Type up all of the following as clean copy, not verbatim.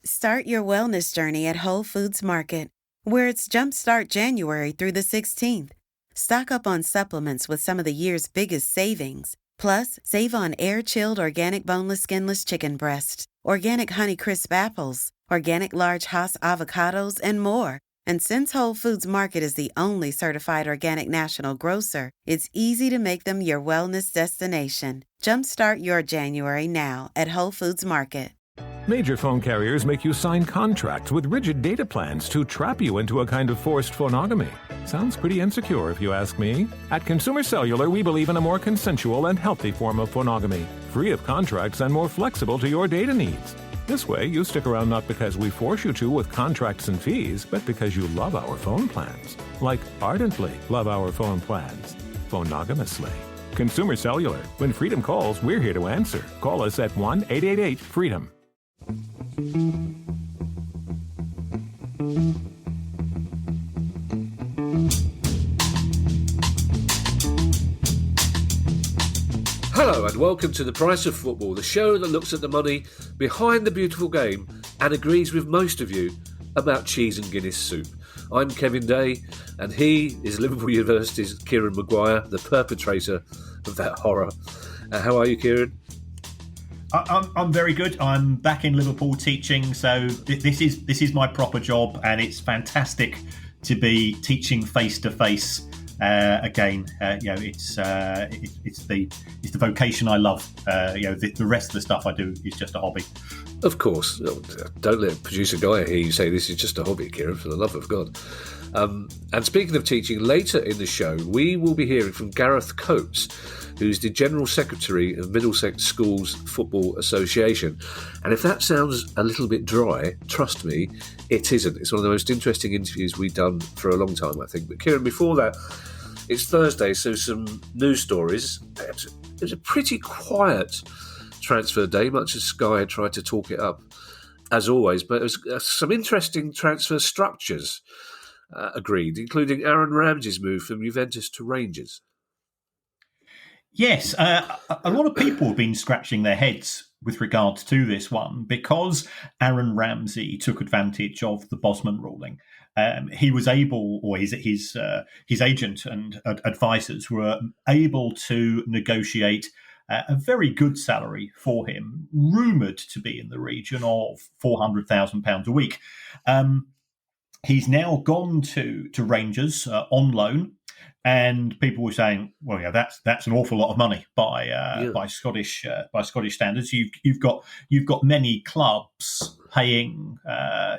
Start your wellness journey at Whole Foods Market, where it's Jumpstart January through the 16th. Stock up on supplements with some of the year's biggest savings. Plus, save on air-chilled organic boneless skinless chicken breasts, organic Honeycrisp apples, organic large Hass avocados, and more. And since Whole Foods Market is the only certified organic national grocer, it's easy to make them your wellness destination. Jumpstart your January now at Whole Foods Market. Major phone carriers make you sign contracts with rigid data plans to trap you into a kind of forced phonogamy. Sounds pretty insecure if you ask me. At Consumer Cellular, we believe in a more consensual and healthy form of phonogamy, free of contracts and more flexible to your data needs. This way, you stick around not because we force you to with contracts and fees, but because you love our phone plans. Like ardently love our phone plans. Phonogamously. Consumer Cellular. When freedom calls, we're here to answer. Call us at 1-888-FREEDOM. Hello and welcome to The Price of Football, the show that looks at the money behind the beautiful game and agrees with most of you about cheese and Guinness soup. I'm Kevin Day and he is Liverpool University's Kieran Maguire, the perpetrator of that horror. How are you, Kieran? I'm very good. I'm back in Liverpool teaching, so this is my proper job, and it's fantastic to be teaching face to face again. It's the vocation I love. The rest of the stuff I do is just a hobby. Of course, don't let producer Guy hear you say this is just a hobby, Kieran. For the love of God. And speaking of teaching, later in the show we will be hearing from Gareth Coates, who's the General Secretary of Middlesex Schools Football Association. And if that sounds a little bit dry, trust me, it isn't. It's one of the most interesting interviews we've done for a long time, I think. But Kieran, before that, it's Thursday, so some news stories. It was a pretty quiet transfer day, much as Sky had tried to talk it up, as always. But it was some interesting transfer structures agreed, including Aaron Ramsey's move from Juventus to Rangers. Yes, a lot of people have been scratching their heads with regards to this one because Aaron Ramsey took advantage of the Bosman ruling. He was able, or his agent and advisors were able to negotiate a very good salary for him, rumoured to be in the region of £400,000 a week. He's now gone to Rangers on loan. And people were saying, "Well, yeah, that's an awful lot of money by Scottish standards." You've got many clubs paying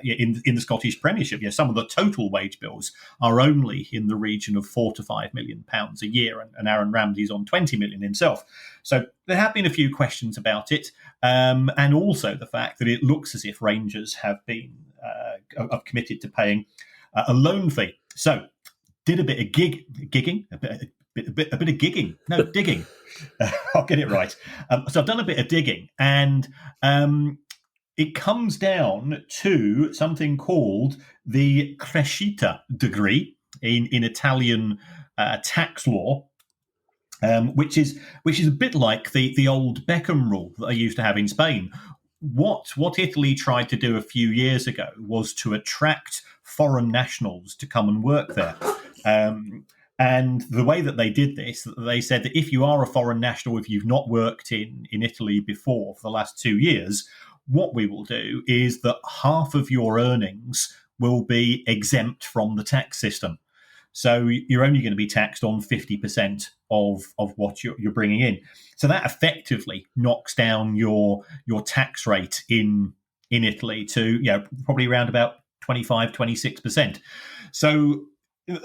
in the Scottish Premiership. Yeah, some of the total wage bills are only in the region of £4 to £5 million a year, and Aaron Ramsey's on 20 million himself. So there have been a few questions about it, and also the fact that it looks as if Rangers have committed to paying a loan fee. So. Did a bit of digging. No, digging. I'll get it right. So I've done a bit of digging, and it comes down to something called the crescita degree in Italian tax law, which is a bit like the old Beckham rule that they used to have in Spain. What Italy tried to do a few years ago was to attract foreign nationals to come and work there. And the way that they did this, they said that if you are a foreign national, if you've not worked in Italy before for the last 2 years, what we will do is that half of your earnings will be exempt from the tax system. So you're only going to be taxed on 50% of what you're bringing in. So that effectively knocks down your tax rate in Italy to probably around about 25, 26%. So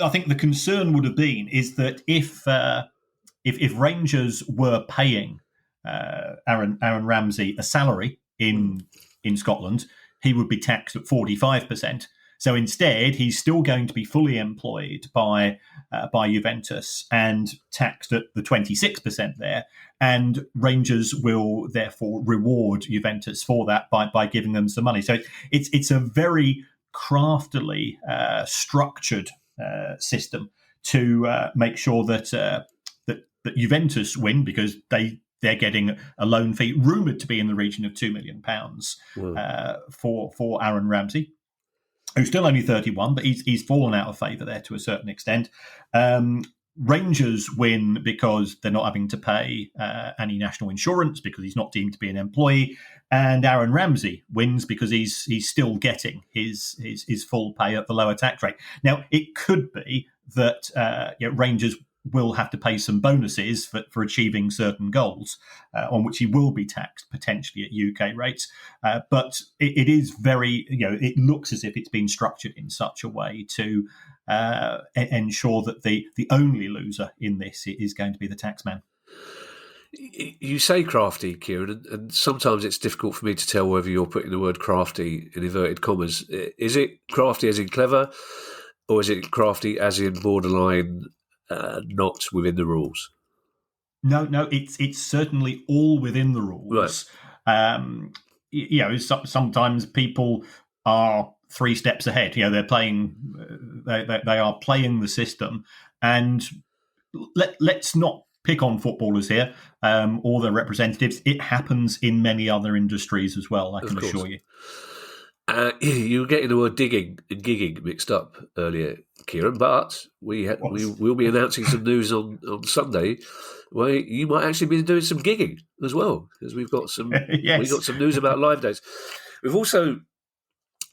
I think the concern would have been is that if Rangers were paying Aaron Ramsey a salary in Scotland, he would be taxed at 45%. So instead, he's still going to be fully employed by Juventus and taxed at the 26% there. And Rangers will therefore reward Juventus for that by giving them some money. So it's a very craftily structured system to make sure that Juventus win, because they they're getting a loan fee rumoured to be in the region of £2 million for Aaron Ramsey, who's still only 31, but he's fallen out of favour there to a certain extent. Rangers win because they're not having to pay any national insurance because he's not deemed to be an employee, and Aaron Ramsey wins because he's still getting his full pay at the lower tax rate. Now, it could be that Rangers will have to pay some bonuses for achieving certain goals, on which he will be taxed potentially at UK rates. But it is very, it looks as if it's been structured in such a way to ensure that the only loser in this is going to be the taxman. You say crafty, Kieran, and sometimes it's difficult for me to tell whether you're putting the word crafty in inverted commas. Is it crafty as in clever, or is it crafty as in borderline not within the rules? No, it's certainly all within the rules. Right. Sometimes people are 3 steps ahead. They're playing. They are playing the system, and let's not pick on footballers here or their representatives. It happens in many other industries as well, I can assure you. You were getting the word digging and gigging mixed up earlier, Kieran, but we'll be announcing some news on Sunday where you might actually be doing some gigging as well, because we've got some yes. We've got some news about live days. We've also,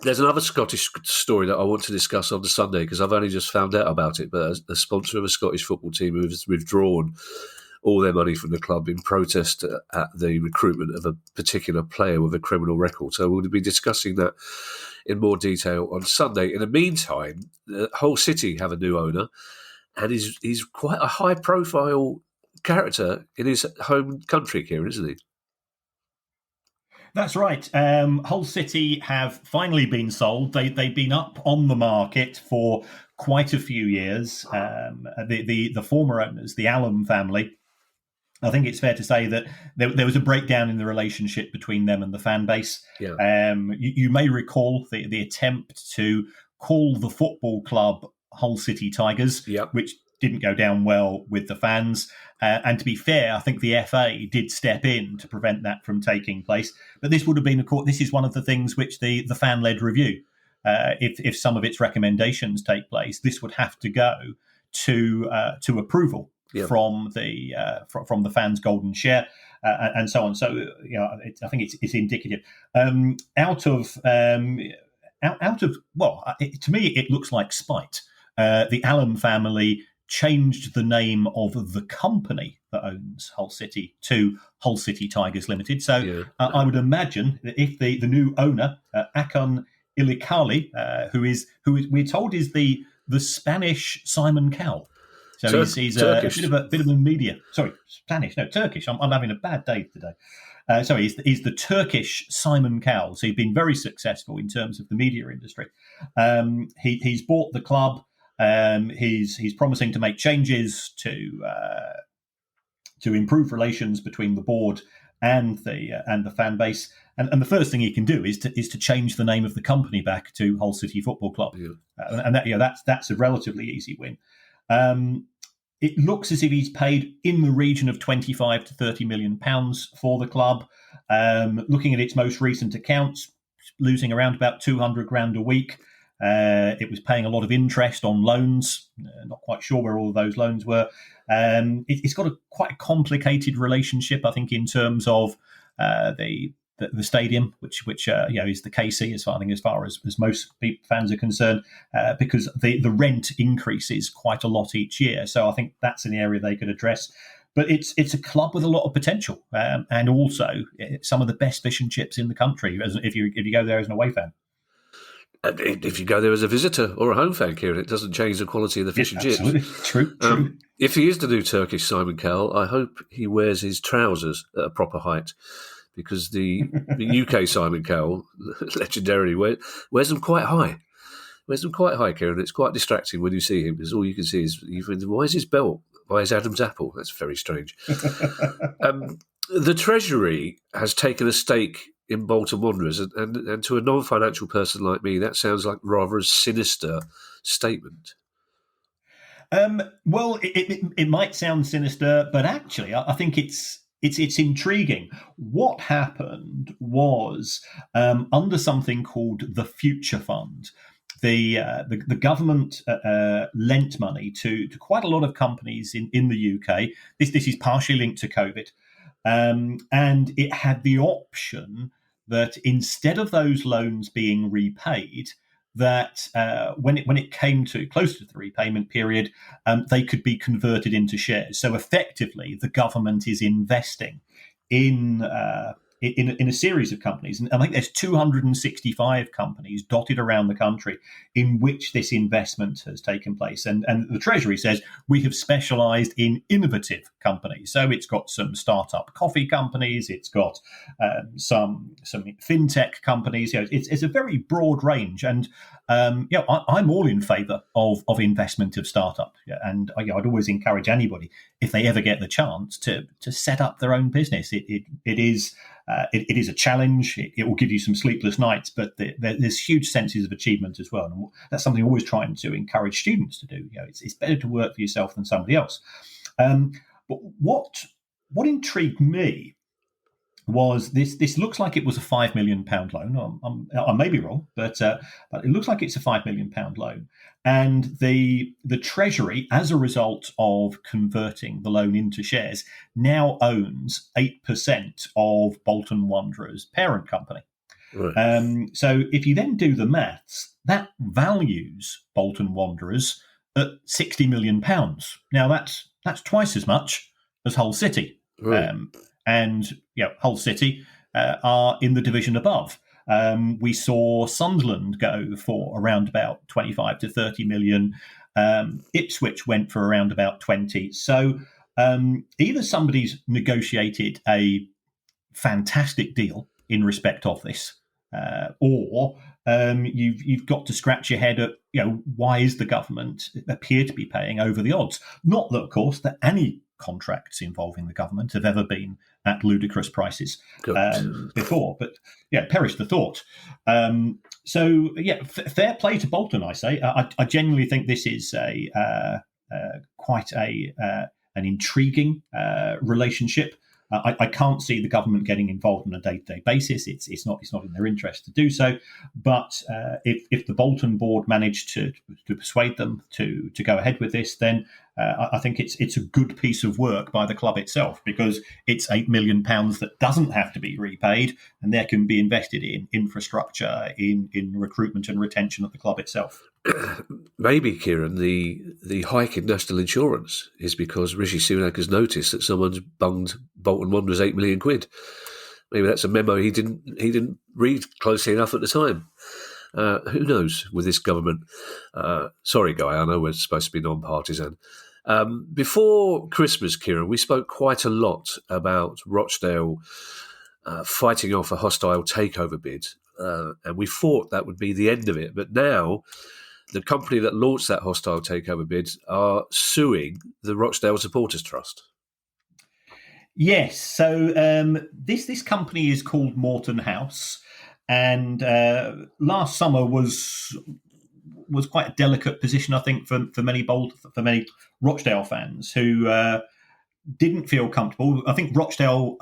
there's another Scottish story that I want to discuss on the Sunday, because I've only just found out about it, but a sponsor of a Scottish football team who has withdrawn all their money from the club in protest at the recruitment of a particular player with a criminal record. So we'll be discussing that in more detail on Sunday. In the meantime, Hull City have a new owner, and he's quite a high-profile character in his home country, Kieran, isn't he? That's right. Hull City have finally been sold. They've been up on the market for quite a few years. The former owners, the Allen family, I think it's fair to say that there was a breakdown in the relationship between them and the fan base. Yeah. You may recall the attempt to call the football club Hull City Tigers, yep, which didn't go down well with the fans. And to be fair, I think the FA did step in to prevent that from taking place. But this would have been this is one of the things which the fan-led review, if some of its recommendations take place, this would have to go to approval. Yep. From the fans' golden share and so on. So I think it's indicative. To me, it looks like spite. The Allen family changed the name of the company that owns Hull City to Hull City Tigers Limited. So I would imagine that if the new owner, Akon Ilikali, who we're told is the Spanish Simon Cowell. So he's a bit of a media. Sorry, Spanish. No, Turkish. I'm having a bad day today. He's the Turkish Simon Cowell. So he's been very successful in terms of the media industry. He's bought the club. He's promising to make changes to improve relations between the board and the fan base. And the first thing he can do is to change the name of the company back to Hull City Football Club. Yeah. And that's a relatively easy win. It looks as if he's paid in the region of £25 to £30 million for the club. Looking at its most recent accounts, losing around about $200,000 a week. It was paying a lot of interest on loans. Not quite sure where all of those loans were. It's got quite a complicated relationship, I think, in terms of the stadium, which is the KC as far as most fans are concerned, because the rent increases quite a lot each year. So I think that's an area they could address. But it's a club with a lot of potential, and also some of the best fish and chips in the country. If you go there as an away fan. And if you go there as a visitor or a home fan, Kieran, it doesn't change the quality of the fish and chips. True. If he is the new Turkish Simon Cowell, I hope he wears his trousers at a proper height, because the UK Simon Cowell, legendarily, wears them quite high. Kieran. It's quite distracting when you see him, because all you can see is, why is his belt by his Adam's apple? That's very strange. The Treasury has taken a stake in Bolton Wanderers, and to a non-financial person like me, that sounds like rather a sinister statement. Well, it might sound sinister, but actually, I think it's it's intriguing. What happened was under something called the Future Fund. The government lent money to quite a lot of companies in the UK. This is partially linked to COVID, and it had the option that instead of those loans being repaid, that when it came to close to the repayment period, they could be converted into shares. So effectively, the government is investing in a series of companies, and I think there's 265 companies dotted around the country in which this investment has taken place. And the Treasury says we have specialised in innovative companies. So it's got some startup coffee companies, it's got some fintech companies. It's a very broad range, and I'm all in favour of investment of startup. And I'd always encourage anybody, if they ever get the chance, to set up their own business. It is a challenge. It will give you some sleepless nights, but there's huge senses of achievement as well. And that's something I'm always trying to encourage students to do. It's better to work for yourself than somebody else. But what intrigued me was this looks like it was a £5 million loan. I may be wrong, but it looks like it's a £5 million loan. And the Treasury, as a result of converting the loan into shares, now owns 8% of Bolton Wanderers' parent company. Right. So if you then do the maths, that values Bolton Wanderers at £60 million. Now that's twice as much as Hull City. Right. And Hull City are in the division above. We saw Sunderland go for around about 25 to 30 million. Ipswich went for around about 20. So either somebody's negotiated a fantastic deal in respect of this, or you've got to scratch your head at why is the government appear to be paying over the odds? Not that, of course, that any contracts involving the government have ever been at ludicrous prices before, but perish the thought. Fair play to Bolton, I say. I genuinely think this is quite an intriguing relationship. I can't see the government getting involved on a day-to-day basis. It's not in their interest to do so. But if the Bolton board managed to persuade them to go ahead with this, then I think it's a good piece of work by the club itself, because it's £8 million that doesn't have to be repaid, and there can be invested in infrastructure, in recruitment and retention of the club itself. Maybe, Kieran, the hike in national insurance is because Rishi Sunak has noticed that someone's bunged Bolton Wanderers £8 million. Maybe that's a memo he didn't read closely enough at the time. Who knows with this government? Sorry, Guy, I know we're supposed to be non-partisan. Before Christmas, Kieran, we spoke quite a lot about Rochdale fighting off a hostile takeover bid, and we thought that would be the end of it. But now the company that launched that hostile takeover bid are suing the Rochdale Supporters Trust. Yes, so this company is called Morton House, and last summer was quite a delicate position, I think, for many Rochdale fans who didn't feel comfortable. I think Rochdale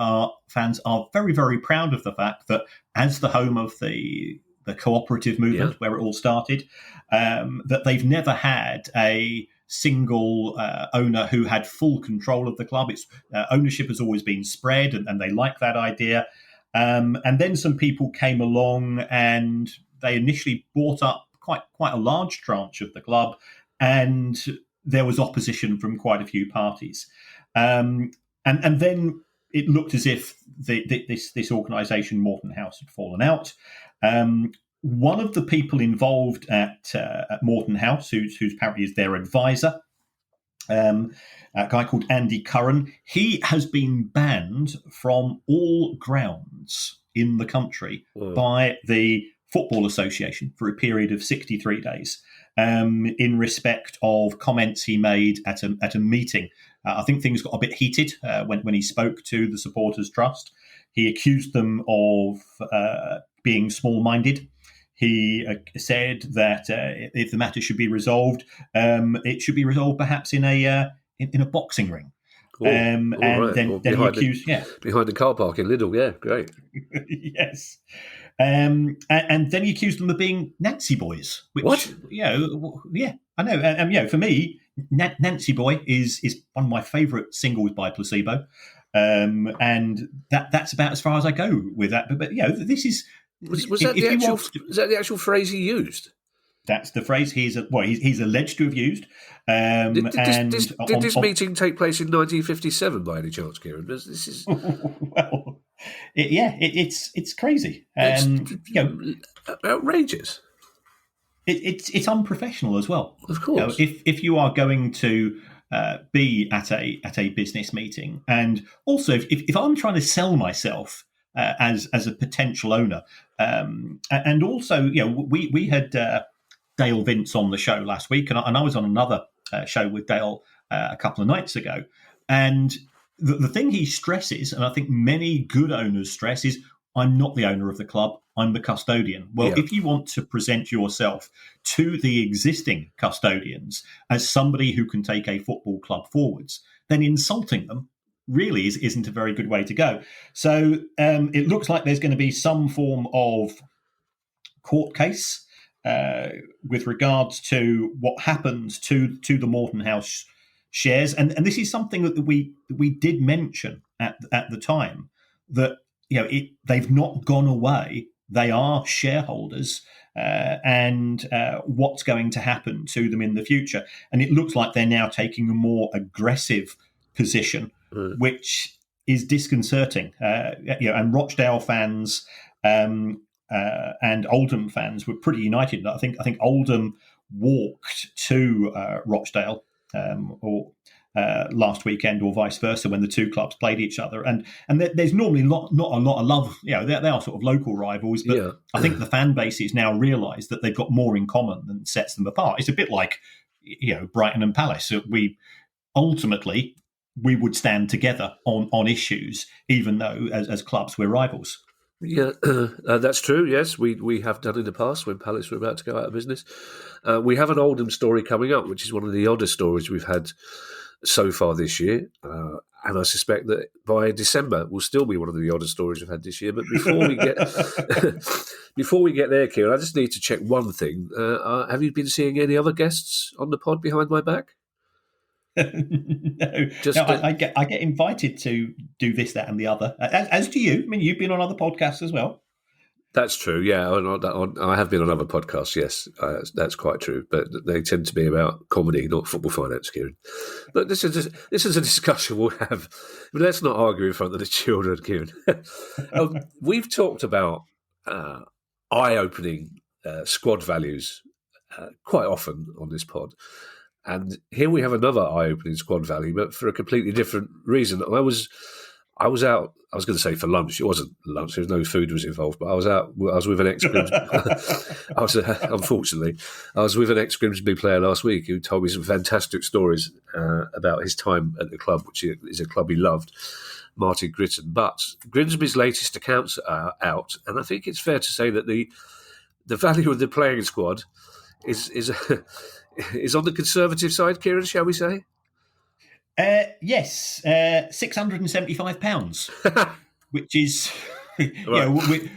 fans are very, very proud of the fact that, as the home of the cooperative movement, where it all started, that they've never had a single owner who had full control of the club. Its ownership has always been spread, and they like that idea. And then some people came along, and they initially bought up quite a large tranche of the club, and there was opposition from quite a few parties. And then it looked as if this organisation, Morton House, had fallen out. One of the people involved at Morton House, who's apparently is their advisor, a guy called Andy Curran, he has been banned from all grounds in the country by the Football Association for a period of 63 days in respect of comments he made at a meeting. I think things got a bit heated when he spoke to the Supporters Trust. He accused them of being small-minded. He said that if the matter should be resolved, it should be resolved perhaps in a boxing ring. Oh, all and right. then Or he accused, behind the car park in Lidl. Yeah, great. yes. And then he accused them of being Nancy boys, which, What? I know. For me, Nancy Boy is one of my favourite singles by Placebo, and that's about as far as I go with that. But this is Was that the actual phrase he used? That's the phrase he's alleged to have used. Did this meeting take place in 1957 by any chance, Kieran? This is well, it's crazy. Outrageous. It's unprofessional as well. Of course. If you are going to be at a business meeting, and also if I'm trying to sell myself as a potential owner, and also we had Dale Vince on the show last week, and I was on another show with Dale a couple of nights ago, and the thing he stresses, and I think many good owners stress, is I'm not the owner of the club, I'm the custodian. Well, if you want to present yourself to the existing custodians as somebody who can take a football club forwards, then insulting them really isn't a very good way to go. So it looks like there's going to be some form of court case with regards to what happens to the Morton House shares. And this is something that we did mention at the time, that they've not gone away. They are shareholders, and what's going to happen to them in the future. And it looks like they're now taking a more aggressive position, which is disconcerting. And Rochdale fans and Oldham fans were pretty united. I think Oldham walked to Rochdale last weekend, or vice versa, when the two clubs played each other. And there's normally not a lot of love. They are sort of local rivals, but I think the fan bases now realise that they've got more in common than sets them apart. It's a bit like Brighton and Palace. We ultimately would stand together on issues, even though as clubs we're rivals. Yeah, that's true. Yes, we have done in the past when Palace were about to go out of business. We have an Oldham story coming up, which is one of the oddest stories we've had so far this year. And I suspect that by December will still be one of the oddest stories we've had this year. But before we get there, Kieran, I just need to check one thing. Have you been seeing any other guests on the pod behind my back? No, I get invited to do this, that, and the other. As do you. I mean, you've been on other podcasts as well. That's true. Yeah, I have been on other podcasts. Yes, that's quite true. But they tend to be about comedy, not football finance, Kieran. But this is a discussion we'll have. But let's not argue in front of the children, Kieran. We've talked about eye-opening squad values quite often on this pod. And here we have another eye-opening squad value, but for a completely different reason. I was out. I was going to say for lunch. It wasn't lunch. There was no food was involved. But I was with an ex-Grimsby. Unfortunately, I was with an ex-Grimsby player last week who told me some fantastic stories about his time at the club, which is a club he loved, Martin Gritton. But Grimsby's latest accounts are out, and I think it's fair to say that the value of the playing squad is on the conservative side, Kieran, shall we say? Yes, £675, which is, right.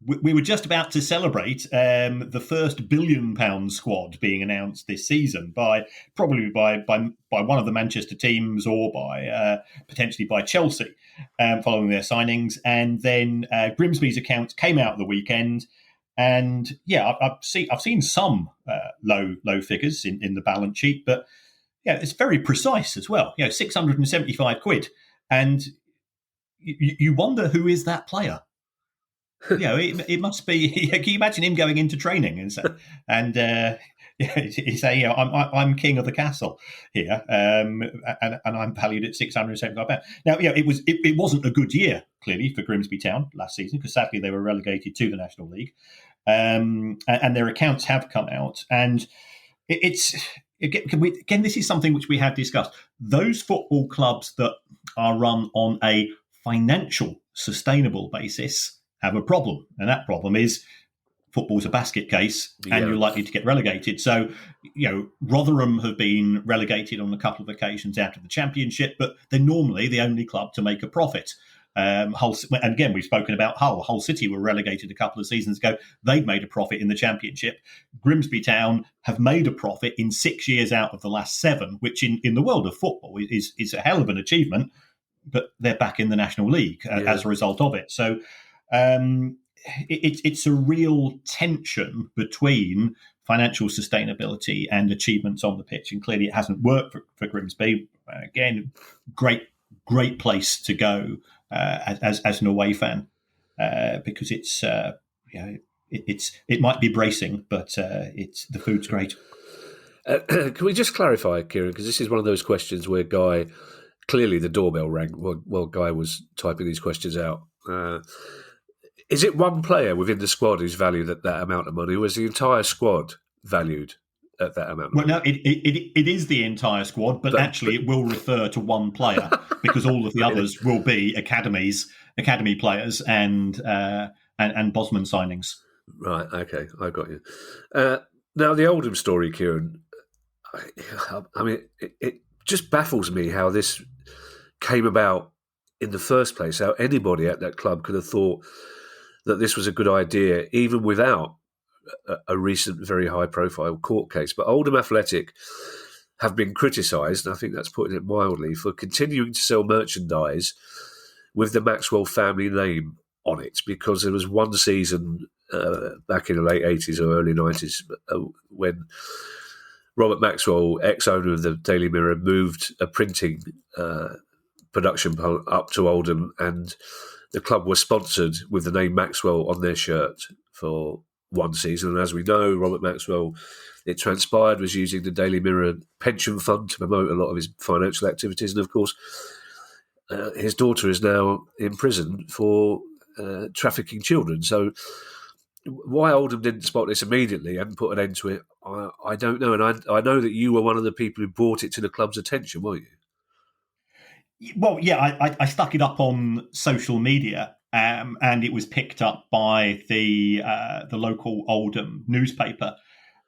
We were just about to celebrate the first £1 billion squad being announced this season probably by one of the Manchester teams, or potentially by Chelsea, following their signings. And then Grimsby's accounts came out at the weekend. And I've seen some low figures in the balance sheet, but it's very precise as well. £675, and you wonder who is that player. It must be. Can you imagine him going into training and say, I'm king of the castle here, and I'm valued at £675. Now, it wasn't a good year clearly for Grimsby Town last season, because sadly they were relegated to the National League, and their accounts have come out, and this is something which we have discussed. Those football clubs that are run on a financial sustainable basis have a problem, and that problem is football's a basket case and you're likely to get relegated. So, Rotherham have been relegated on a couple of occasions out of the Championship, but they're normally the only club to make a profit. Hull, and again, we've spoken about Hull. Hull City were relegated a couple of seasons ago. They've made a profit in the Championship. Grimsby Town have made a profit in 6 years out of the last 7, which in the world of football is a hell of an achievement, but they're back in the National League as a result of it. So it's a real tension between financial sustainability and achievements on the pitch, and clearly it hasn't worked for Grimsby. Again, great place to go as an away fan, because it might be bracing, but the food's great. Can we just clarify, Kieran, because this is one of those questions where Guy, clearly the doorbell rang while Guy was typing these questions out. Is it one player within the squad who's valued at that amount of money, or is the entire squad valued at that amount of money? Well, no, it is the entire squad, but actually it will refer to one player because all of the others will be academy players and Bosman signings. Right, okay, I got you. Now, the Oldham story, Kieran, I mean, it just baffles me how this came about in the first place, how anybody at that club could have thought that this was a good idea, even without a recent very high-profile court case. But Oldham Athletic have been criticised, and I think that's putting it mildly, for continuing to sell merchandise with the Maxwell family name on it, because there was one season back in the late 80s or early 90s when Robert Maxwell, ex-owner of the Daily Mirror, moved a printing production up to Oldham, and the club was sponsored with the name Maxwell on their shirt for one season. And as we know, Robert Maxwell, it transpired, was using the Daily Mirror pension fund to promote a lot of his financial activities. And of course, his daughter is now in prison for trafficking children. So why Oldham didn't spot this immediately and put an end to it, I don't know. And I know that you were one of the people who brought it to the club's attention, weren't you? Well, yeah, I stuck it up on social media, and it was picked up by the local Oldham newspaper.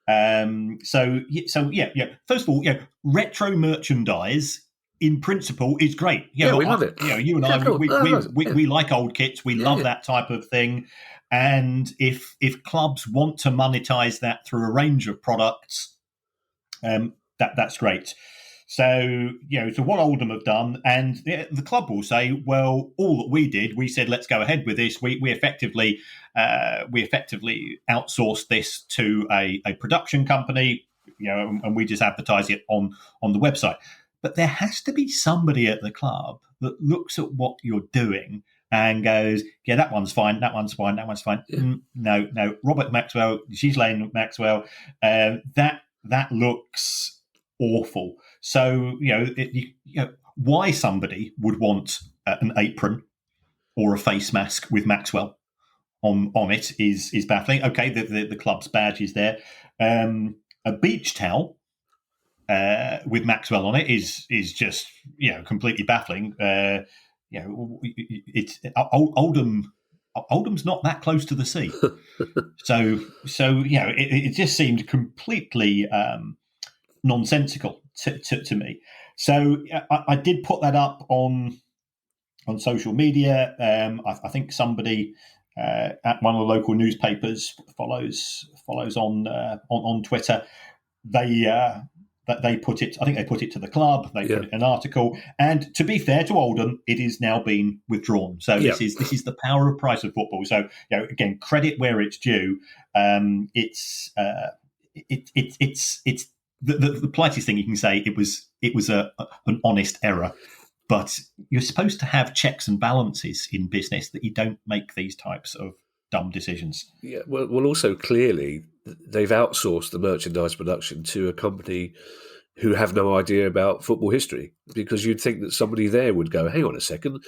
So yeah. First of all, retro merchandise in principle is great. We love it. You and I, cool. we like old kits. We love that type of thing. And if clubs want to monetize that through a range of products, that's great. So, so what Oldham have done, and the club will say, well, all that we did, we said, let's go ahead with this. We effectively outsourced this to a production company, and we just advertise it on the website. But there has to be somebody at the club that looks at what you're doing and goes, yeah, that one's fine, that one's fine, that one's fine. Yeah. No, Robert Maxwell, Ghislaine Maxwell, that looks awful. So, why somebody would want an apron or a face mask with Maxwell on it is baffling. Okay, the club's badge is there. A beach towel with Maxwell on it is just completely baffling. It's Oldham's not that close to the sea, so it just seemed completely nonsensical to me. So I did put that up on social media. I think somebody at one of the local newspapers follows on Twitter. They put it. I think they put it to the club. They put it in an article. And to be fair to Oldham, it is now been withdrawn. So this is the power of price of football. So again, credit where it's due. It's the politest thing you can say. It was an honest error, but you're supposed to have checks and balances in business that you don't make these types of dumb decisions. Yeah, well, also clearly they've outsourced the merchandise production to a company who have no idea about football history, because you'd think that somebody there would go, hang on a second.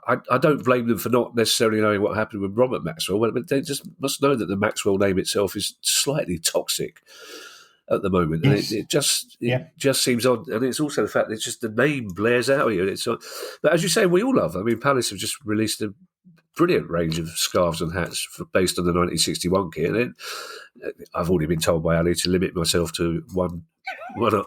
I don't blame them for not necessarily knowing what happened with Robert Maxwell, but they just must know that the Maxwell name itself is slightly toxic at the moment. Yes. And it just seems odd. And it's also the fact that it's just the name blares out here. But as you say, we all love. I mean, Palace have just released a brilliant range of scarves and hats based on the 1961 kit. And then I've already been told by Ali to limit myself to one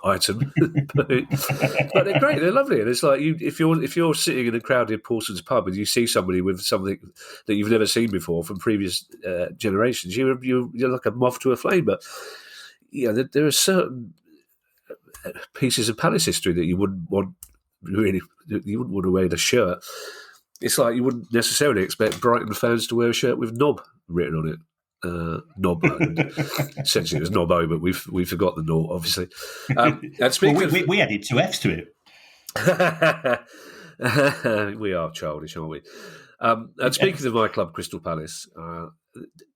item, but they're great. They're lovely, and it's like if you're sitting in a crowded Paulson's pub and you see somebody with something that you've never seen before from previous generations, you're like a moth to a flame. But there are certain pieces of Palace history that you wouldn't want to wear the shirt. It's like you wouldn't necessarily expect Brighton fans to wear a shirt with knob written on it. Nobbo. Essentially, it was Nobbo, but we forgot the naught, obviously. And speaking we added 2 Fs to it. We are childish, aren't we? And speaking of my club, Crystal Palace,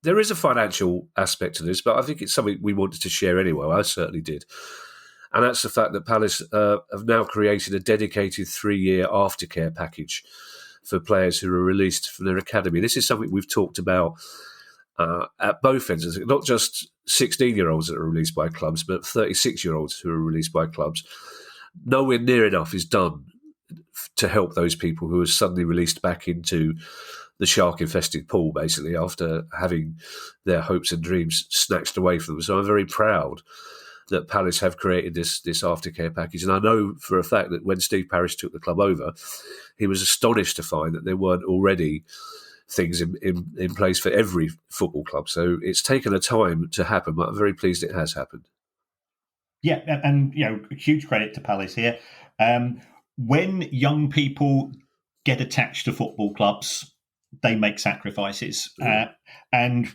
there is a financial aspect to this, but I think it's something we wanted to share anyway. I certainly did. And that's the fact that Palace have now created a dedicated 3-year aftercare package for players who are released from their academy. This is something we've talked about at both ends, not just 16-year-olds that are released by clubs, but 36-year-olds who are released by clubs. Nowhere near enough is done to help those people who are suddenly released back into the shark-infested pool, basically, after having their hopes and dreams snatched away from them. So I'm very proud that Palace have created this aftercare package. And I know for a fact that when Steve Parish took the club over, he was astonished to find that there weren't already things in place for every football club. So it's taken a time to happen, but I'm very pleased it has happened. Yeah, and huge credit to Palace here. When young people get attached to football clubs, they make sacrifices, and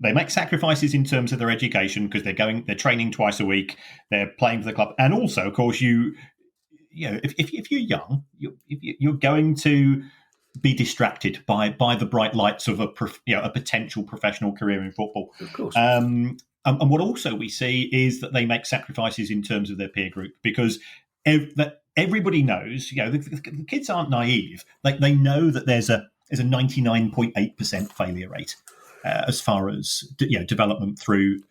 they make sacrifices in terms of their education because they're training twice a week, they're playing for the club, and also, of course, if you're young, you're going to be distracted by the bright lights of a potential professional career in football. Of course. And what also we see is that they make sacrifices in terms of their peer group because everybody knows, the kids aren't naive. They know that there's a 99.8% failure rate as far as development through.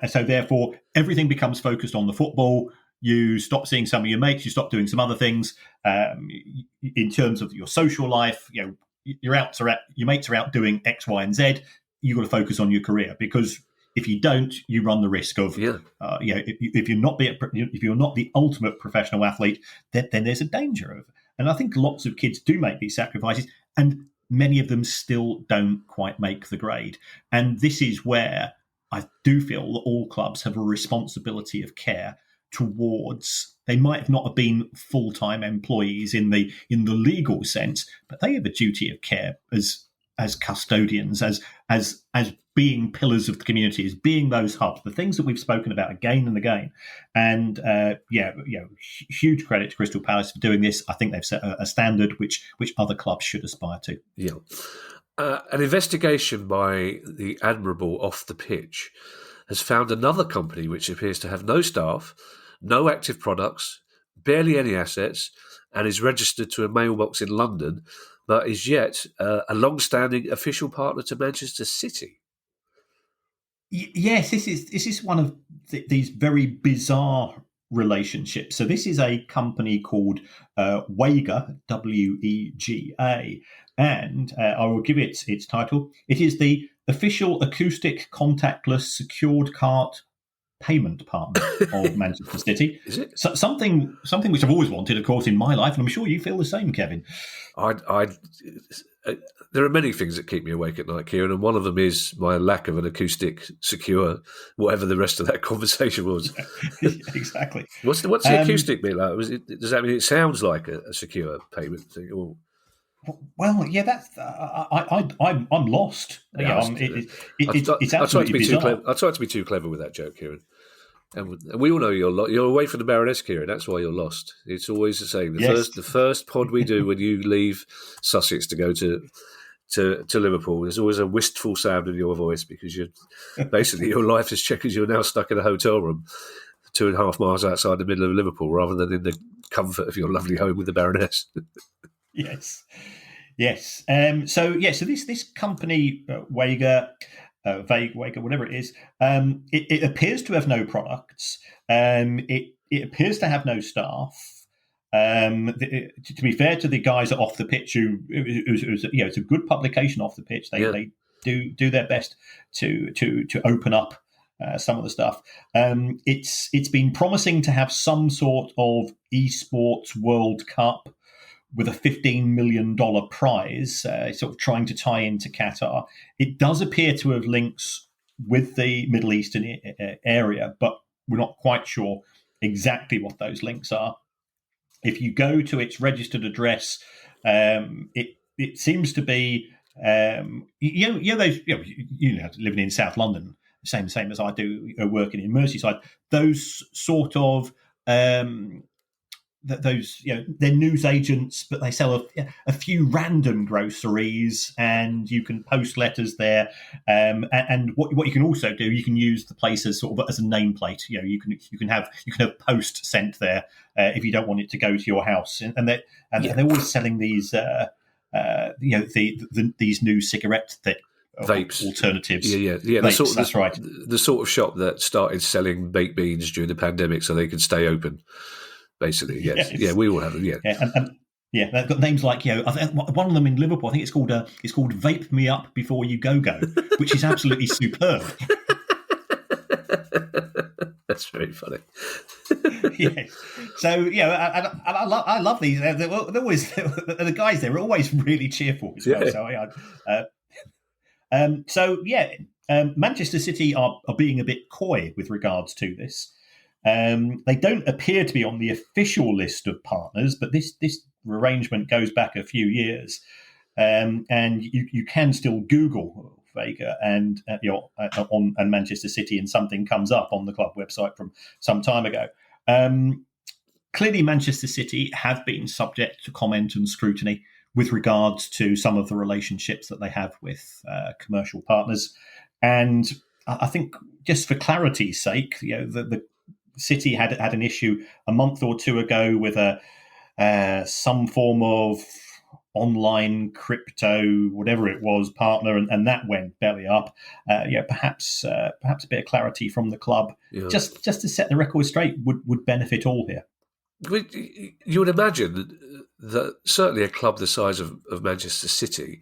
So therefore, everything becomes focused on the football. You stop seeing some of your mates. You stop doing some other things. In terms of your social life, your mates are out doing X, Y, and Z. You've got to focus on your career because if you don't, you run the risk of if you're not the ultimate professional athlete, then there's a danger of. And I think lots of kids do make these sacrifices, and many of them still don't quite make the grade. And this is where I do feel that all clubs have a responsibility of care towards. They might have not have been full-time employees in the legal sense, but they have a duty of care as custodians, as being pillars of the community, as being those hubs, the things that we've spoken about again and again. And huge credit to Crystal Palace for doing this. I think they've set a standard which other clubs should aspire to. Yeah. An investigation by the Admirable off the pitch has found another company which appears to have no staff, no active products, barely any assets, and is registered to a mailbox in London, but is yet a long-standing official partner to Manchester City. Yes, this is one of these very bizarre relationships. So this is a company called Wega, W-E-G-A, and I will give it its title. It is the official acoustic contactless secured card payment partner of Manchester City. Is it? So something which I've always wanted, of course, in my life, and I'm sure you feel the same, Kevin. There are many things that keep me awake at night, Kieran, and one of them is my lack of an acoustic secure, whatever the rest of that conversation was. Exactly. What's the acoustic bit like? Does that mean it sounds like a secure payment thing? Or? Well, yeah, that's I'm lost. It's absolutely bizarre. I tried to be too clever with that joke, Kieran. And we all know you're away from the Baroness, Kieran. That's why you're lost. It's always the same. The first pod we do when you leave Sussex to go to Liverpool, there's always a wistful sound in your voice because basically your life is checked as you're now stuck in a hotel room 2.5 miles outside the middle of Liverpool rather than in the comfort of your lovely home with the Baroness. Yes. So this company, Wega, whatever it is, it appears to have no products. It appears to have no staff. To be fair to the guys at Off the Pitch, it's a good publication. Off the Pitch, they do their best to open up some of the stuff. It's been promising to have some sort of esports World Cup with a $15 million prize, sort of trying to tie into Qatar. It does appear to have links with the Middle Eastern area, but we're not quite sure exactly what those links are. If you go to its registered address, it seems to be living in South London, same as I do, working in Merseyside. Those sort of they're news agents, but they sell a few random groceries, and you can post letters there. And what you can also do, you can use the place as sort of as a nameplate. You can have post sent there if you don't want it to go to your house. And they're always selling these these new cigarette vapes alternatives. Vapes, that's right. The sort of shop that started selling baked beans during the pandemic so they could stay open. Basically, yes. Yeah, we all have them. Yeah, they've got names like one of them in Liverpool. I think it's called "Vape Me Up Before You Go," which is absolutely superb. That's very funny. Yes. So I love these. They're always the guys there are always really cheerful as well. So Manchester City are being a bit coy with regards to this. They don't appear to be on the official list of partners, but this arrangement goes back a few years, and you can still Google Vega and Manchester City, and something comes up on the club website from some time ago. Clearly, Manchester City have been subject to comment and scrutiny with regards to some of the relationships that they have with commercial partners, and I think just for clarity's sake, the City had an issue a month or two ago with some form of online crypto, whatever it was, partner, and that went belly up. Perhaps a bit of clarity from the club, just to set the record straight, would benefit all here. You would imagine that certainly a club the size of Manchester City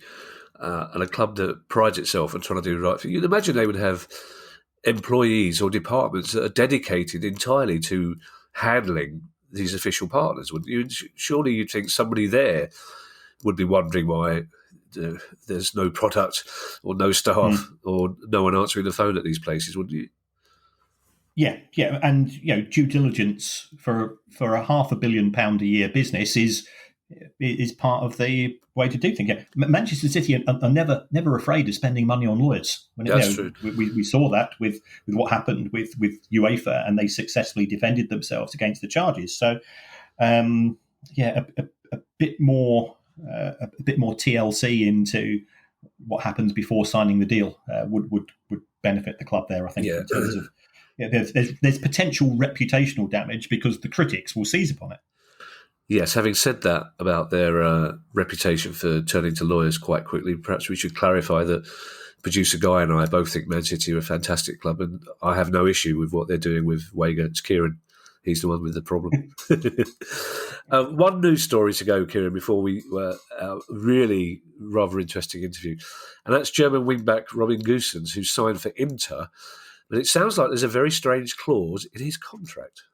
and a club that prides itself on trying to do the right thing, you'd imagine they would have employees or departments that are dedicated entirely to handling these official partners, wouldn't you? Surely you'd think somebody there would be wondering why there's no product or no staff or no one answering the phone at these places, wouldn't you? Yeah, and due diligence for a £500 million a year business is part of the way to do things. Manchester City are never afraid of spending money on lawyers. That's true. We saw that with what happened with UEFA, and they successfully defended themselves against the charges. So, a bit more TLC into what happens before signing the deal would benefit the club there. I think in terms of there's potential reputational damage because the critics will seize upon it. Yes, having said that about their reputation for turning to lawyers quite quickly, perhaps we should clarify that producer Guy and I both think Man City are a fantastic club, and I have no issue with what they're doing with Wager. It's Kieran. He's the one with the problem. One news story to go, Kieran, before we really rather interesting interview, and that's German wingback Robin Gosens, who's signed for Inter, but it sounds like there's a very strange clause in his contract.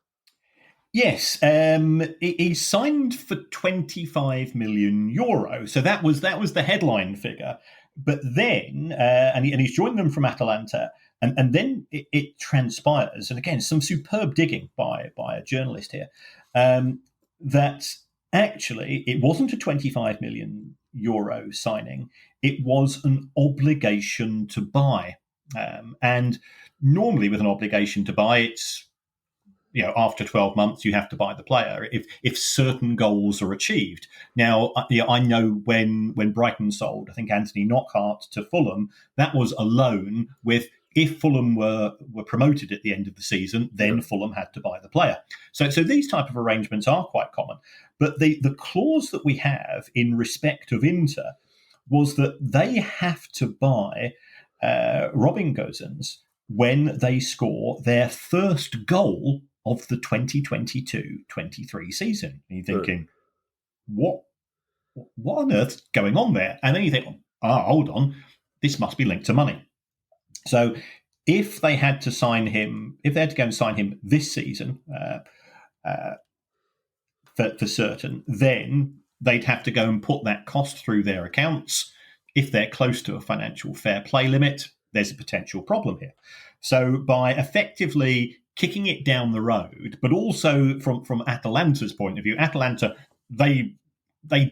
Yes, he signed for €25 million. So that was the headline figure. But then, and he's joined them from Atalanta, and then it transpires, and again, some superb digging by a journalist here, that actually it wasn't a €25 million signing; it was an obligation to buy. And normally, with an obligation to buy, it's after 12 months, you have to buy the player if certain goals are achieved. Now, I know when Brighton sold, I think, Anthony Knockaert to Fulham, that was a loan with, if Fulham were promoted at the end of the season, then Fulham had to buy the player. So these type of arrangements are quite common. But the clause that we have in respect of Inter was that they have to buy Robin Gosens when they score their first goal of the 2022-23 season. And you're thinking, what on earth's going on there? And then you think, hold on, this must be linked to money. So if they had to go and sign him this season for certain, then they'd have to go and put that cost through their accounts. If they're close to a financial fair play limit, there's a potential problem here. So by effectively kicking it down the road, but also from Atalanta's point of view, Atalanta, they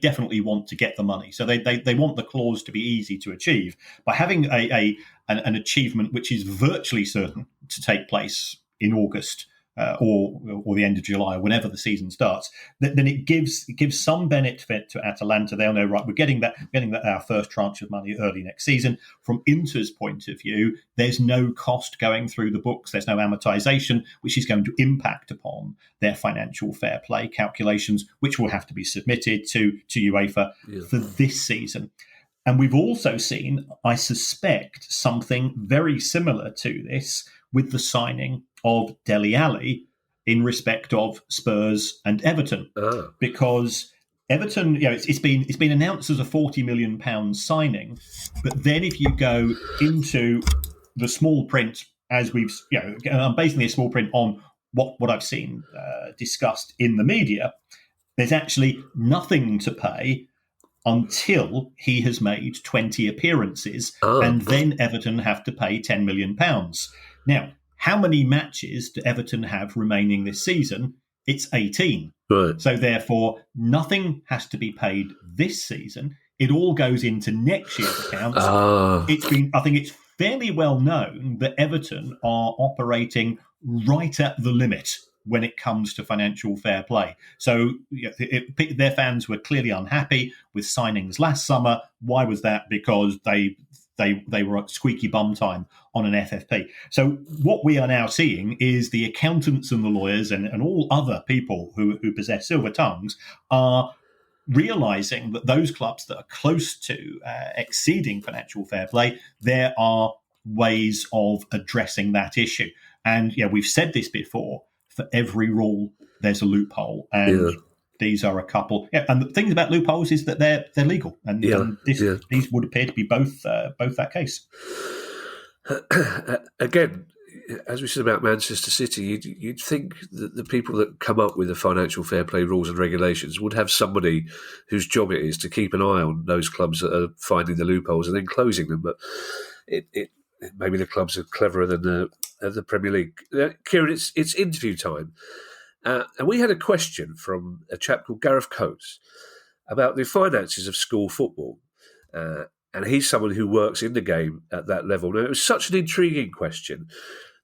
definitely want to get the money. So they want the clause to be easy to achieve. By having an achievement which is virtually certain to take place in August or the end of July, or whenever the season starts, then it gives some benefit to Atalanta. They'll know, right, we're getting that our first tranche of money early next season. From Inter's point of view, there's no cost going through the books. There's no amortization, which is going to impact upon their financial fair play calculations, which will have to be submitted to UEFA for this season. And we've also seen, I suspect, something very similar to this with the signing of Dele Alli in respect of Spurs and Everton, because Everton, it's been announced as a £40 million signing, but then if you go into the small print, as I'm basing the small print on what I've seen discussed in the media, there's actually nothing to pay until he has made 20 appearances, and then Everton have to pay £10 million. Now, how many matches do Everton have remaining this season? It's 18. Right. So therefore, nothing has to be paid this season. It all goes into next year's accounts. I think it's fairly well known that Everton are operating right at the limit when it comes to financial fair play. So their fans were clearly unhappy with signings last summer. Why was that? Because they were at squeaky bum time on an FFP. So what we are now seeing is the accountants and the lawyers and all other people who possess silver tongues are realising that those clubs that are close to exceeding financial fair play, there are ways of addressing that issue. And we've said this before, for every rule, there's a loophole. And these are a couple. And the thing about loopholes is that they're legal. And these would appear to be both that case. Again, as we said about Manchester City, you'd think that the people that come up with the financial fair play rules and regulations would have somebody whose job it is to keep an eye on those clubs that are finding the loopholes and then closing them. But maybe the clubs are cleverer than the Premier League. Kieran, it's interview time. And we had a question from a chap called Gareth Coates about the finances of school football. And he's someone who works in the game at that level. Now, it was such an intriguing question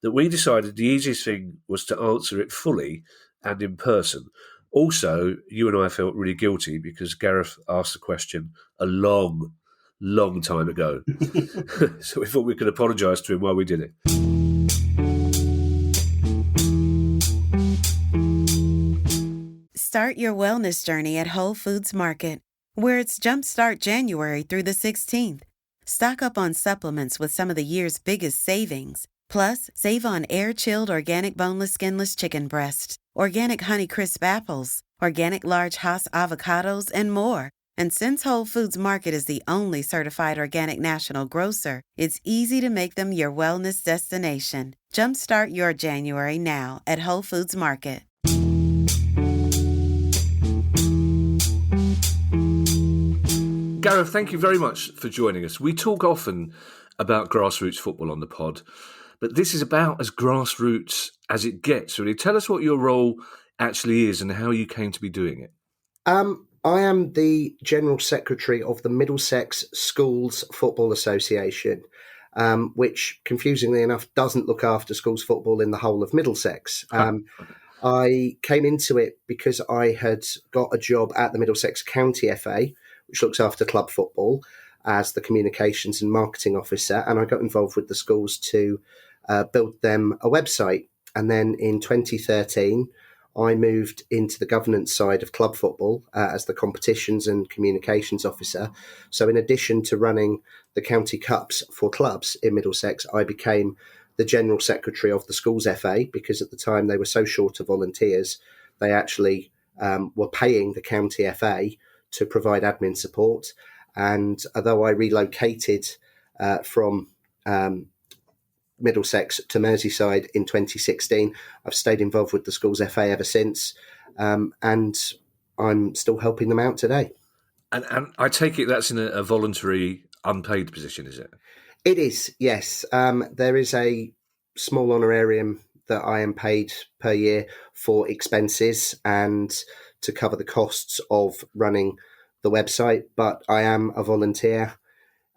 that we decided the easiest thing was to answer it fully and in person. Also, you and I felt really guilty because Gareth asked the question a long time ago. So we thought we could apologise to him while we did it. Start your wellness journey at Whole Foods Market, where it's Jumpstart January through the 16th. Stock up on supplements with some of the year's biggest savings. Plus, save on air-chilled organic boneless skinless chicken breasts, organic Honeycrisp apples, organic large Hass avocados, and more. And since Whole Foods Market is the only certified organic national grocer, it's easy to make them your wellness destination. Jumpstart your January now at Whole Foods Market. Gareth, thank you very much for joining us. We talk often about grassroots football on the pod, but this is about as grassroots as it gets. Really, tell us what your role actually is and how you came to be doing it. I am the General Secretary of the Middlesex Schools Football Association, which, confusingly enough, doesn't look after schools football in the whole of Middlesex. I came into it because I had got a job at the Middlesex County FA, which looks after club football, as the communications and marketing officer, and I got involved with the schools to build them a website. And then in 2013, I moved into the governance side of club football as the competitions and communications officer. So in addition to running the county cups for clubs in Middlesex, I became the General Secretary of the Schools FA, because at the time they were so short of volunteers, they actually were paying the County FA to provide admin support. And although I relocated from Middlesex to Merseyside in 2016, I've stayed involved with the Schools FA ever since, and I'm still helping them out today. And I take it that's in a voluntary, unpaid position, is it? It is, yes. There is a small honorarium that I am paid per year for expenses and to cover the costs of running the website, but I am a volunteer,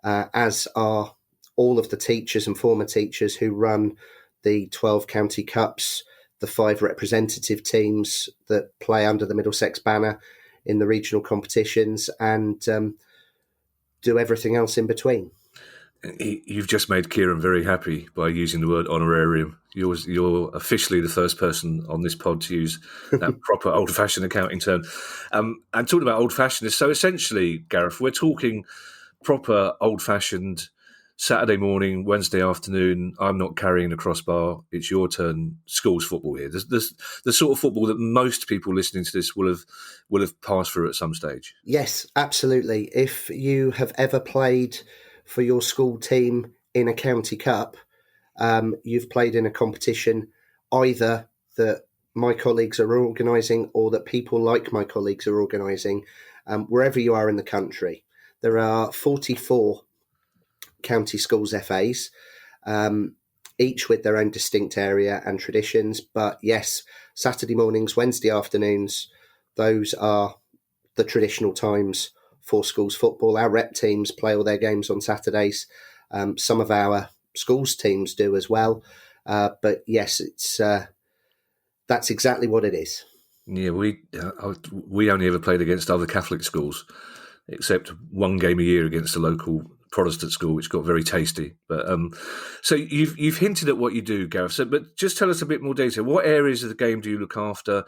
as are all of the teachers and former teachers who run the 12 county cups, the 5 representative teams that play under the Middlesex banner in the regional competitions, and do everything else in between. You've just made Kieran very happy by using the word honorarium. You're officially the first person on this pod to use that proper old-fashioned accounting term. And talking about old-fashioned, so essentially, Gareth, we're talking proper old-fashioned Saturday morning, Wednesday afternoon. I'm not carrying the crossbar. It's your turn. Schools football here. The sort of football that most people listening to this will have passed through at some stage. Yes, absolutely. If you have ever played for your school team in a county cup, you've played in a competition either that my colleagues are organising or that people like my colleagues are organising, wherever you are in the country. There are 44 county schools FAs, each with their own distinct area and traditions. But yes, Saturday mornings, Wednesday afternoons, those are the traditional times for schools football. Our rep teams play all their games on Saturdays. Some of our schools teams do as well. But yes, it's that's exactly what it is. Yeah, we only ever played against other Catholic schools, except one game a year against a local Protestant school, which got very tasty. But so you've hinted at what you do, Gareth. So, but just tell us a bit more detail. What areas of the game do you look after,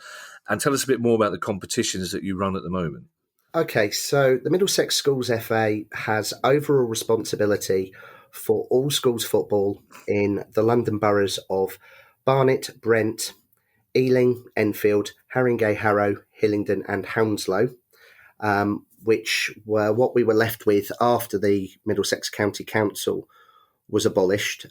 and tell us a bit more about the competitions that you run at the moment. Okay, so the Middlesex Schools FA has overall responsibility for all schools football in the London boroughs of Barnet, Brent, Ealing, Enfield, Haringey, Harrow, Hillingdon and Hounslow, which were what we were left with after the Middlesex County Council was abolished.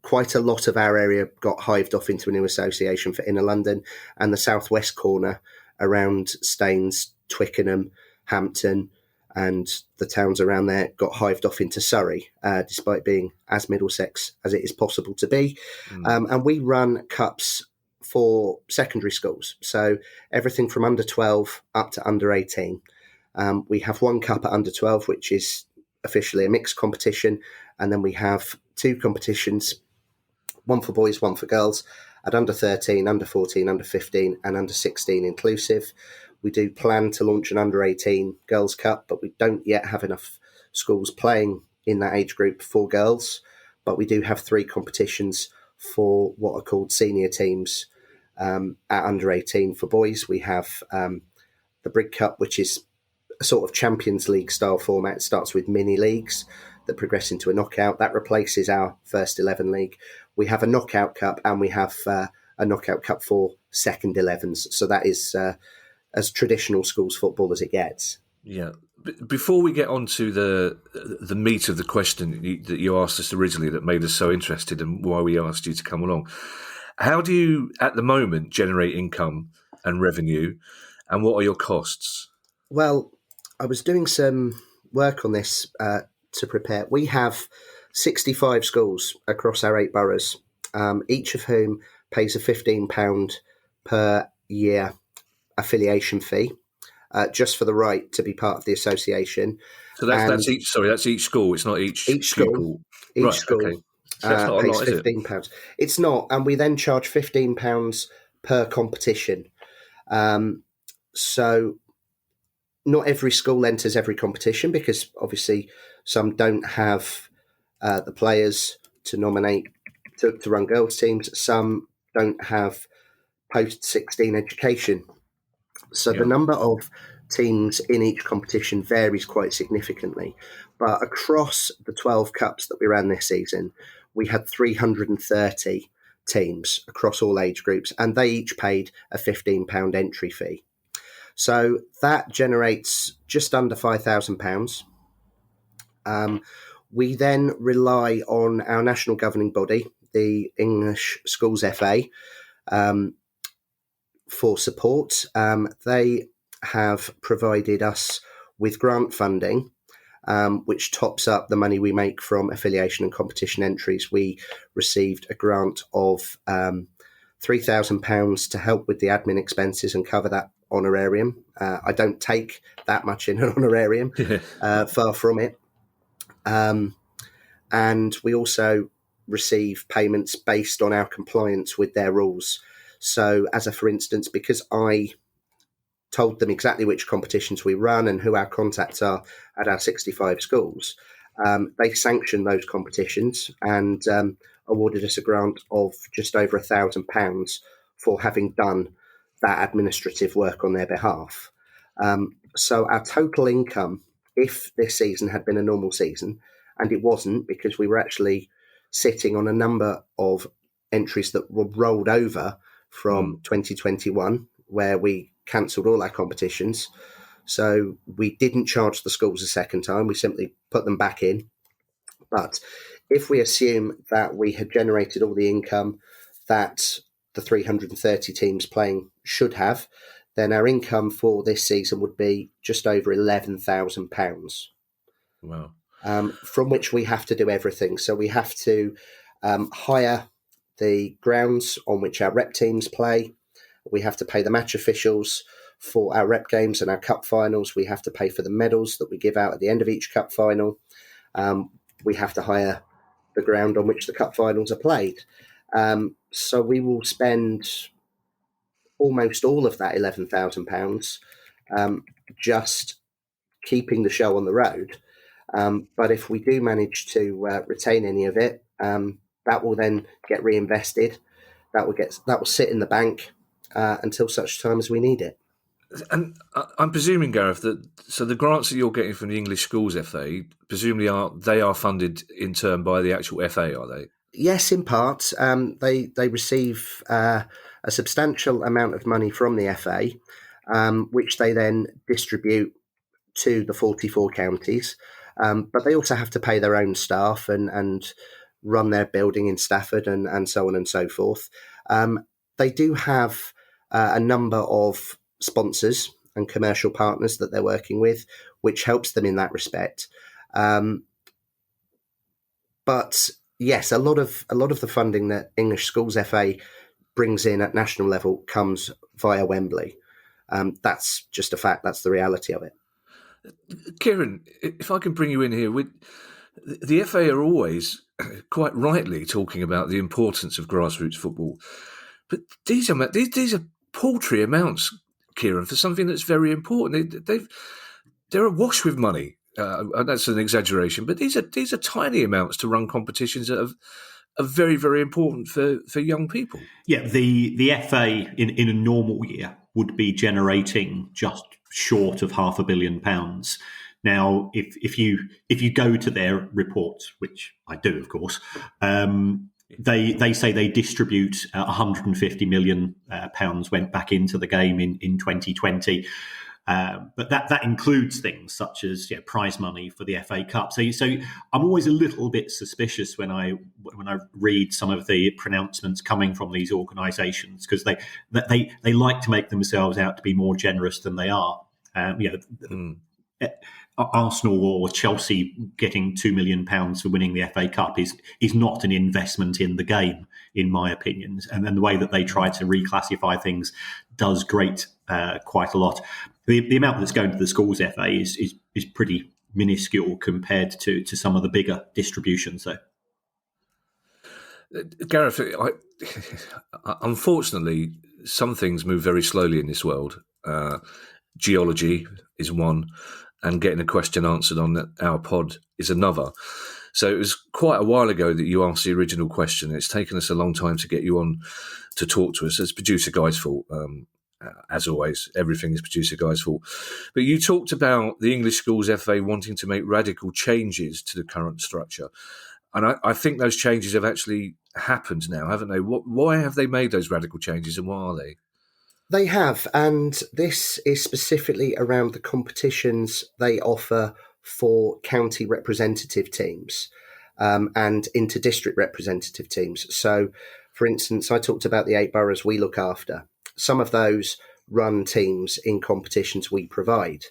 Quite a lot of our area got hived off into a new association for Inner London, and the southwest corner around Staines, Twickenham, Hampton, and the towns around there got hived off into Surrey, despite being as Middlesex as it is possible to be. And we run cups for secondary schools, so everything from under 12 up to under 18. We have one cup at under 12, which is officially a mixed competition, and then we have 2 competitions, one for boys, one for girls, at under 13, under 14, under 15 and under 16 inclusive. We do plan to launch an under 18 Girls Cup, but we don't yet have enough schools playing in that age group for girls. But we do have 3 competitions for what are called senior teams at under 18 for boys. We have the Brig Cup, which is a sort of Champions League style format. It starts with mini leagues that progress into a knockout. That replaces our first 11 league. We have a knockout cup, and we have a knockout cup for second 11s. So that is as traditional schools football as it gets. Yeah. Before we get on to the meat of the question that you asked us originally that made us so interested and why we asked you to come along, how do you, at the moment, generate income and revenue, and what are your costs? Well, I was doing some work on this to prepare. We have 65 schools across our 8 boroughs, each of whom pays a £15 per year affiliation fee, just for the right to be part of the association. So that's each. Sorry, that's each school. It's not each school. Each right, school okay. So that's not a pays lot, is £15. it? It's not, and we then charge £15 per competition. So not every school enters every competition, because obviously some don't have the players to nominate to run girls teams. Some don't have post-16 education. So the number of teams in each competition varies quite significantly. But across the 12 cups that we ran this season, we had 330 teams across all age groups, and they each paid a £15 entry fee. So that generates just under £5,000. We then rely on our national governing body, the English Schools FA, for support. They have provided us with grant funding, which tops up the money we make from affiliation and competition entries. We received a grant of £3,000 to help with the admin expenses and cover that honorarium. I don't take that much in an honorarium, far from it. And we also receive payments based on our compliance with their rules. So, for instance, because I told them exactly which competitions we run and who our contacts are at our 65 schools, they sanctioned those competitions and awarded us a grant of just over £1,000 for having done that administrative work on their behalf. So our total income, if this season had been a normal season, and it wasn't because we were actually sitting on a number of entries that were rolled over from 2021, where we cancelled all our competitions. So we didn't charge the schools a second time. We simply put them back in. But if we assume that we had generated all the income that the 330 teams playing should have, then our income for this season would be just over £11,000. Wow. From which we have to do everything. So we have to hire the grounds on which our rep teams play. We have to pay the match officials for our rep games and our cup finals. We have to pay for the medals that we give out at the end of each cup final. We have to hire the ground on which the cup finals are played. So we will spend almost all of that £11,000 just keeping the show on the road. But if we do manage to retain any of it, that will then get reinvested. That will sit in the bank until such time as we need it. And I'm presuming, Gareth, that the grants that you're getting from the English Schools FA presumably are funded in turn by the actual FA, are they? Yes, in part. They receive a substantial amount of money from the FA, which they then distribute to the 44 counties. But they also have to pay their own staff and run their building in Stafford and so on and so forth. They do have a number of sponsors and commercial partners that they're working with, which helps them in that respect. But yes, a lot of the funding that English Schools FA brings in at national level comes via Wembley. That's just a fact. That's the reality of it. Kieran, if I can bring you in here, the FA are always quite rightly talking about the importance of grassroots football, but these are paltry amounts, Kieran, for something that's very important. They're awash with money. That's an exaggeration, but these are tiny amounts to run competitions that are very, very important for young people. Yeah, the FA in a normal year would be generating just short of £500 million. Now, if you go to their report, which I do, of course, they say they distribute £150 million went back into the game in 2020. But that includes things such as prize money for the FA Cup. So I'm always a little bit suspicious when I read some of the pronouncements coming from these organisations, because they like to make themselves out to be more generous than they are. Arsenal or Chelsea getting £2 million for winning the FA Cup is not an investment in the game, in my opinion. And then the way that they try to reclassify things does grate quite a lot. The amount that's going to the Schools FA is pretty minuscule compared to some of the bigger distributions, though. Gareth, unfortunately, some things move very slowly in this world. Geology is one, and getting a question answered on our pod is another. So it was quite a while ago that you asked the original question. It's taken us a long time to get you on to talk to us. It's producer Guy's fault. As always, everything is producer Guy's fault. But you talked about the English Schools FA wanting to make radical changes to the current structure. And I think those changes have actually happened now, haven't they? Why have they made those radical changes, and what are they? They have, and this is specifically around the competitions they offer for county representative teams and inter-district representative teams. So, for instance, I talked about the 8 boroughs we look after. Some of those run teams in competitions we provide.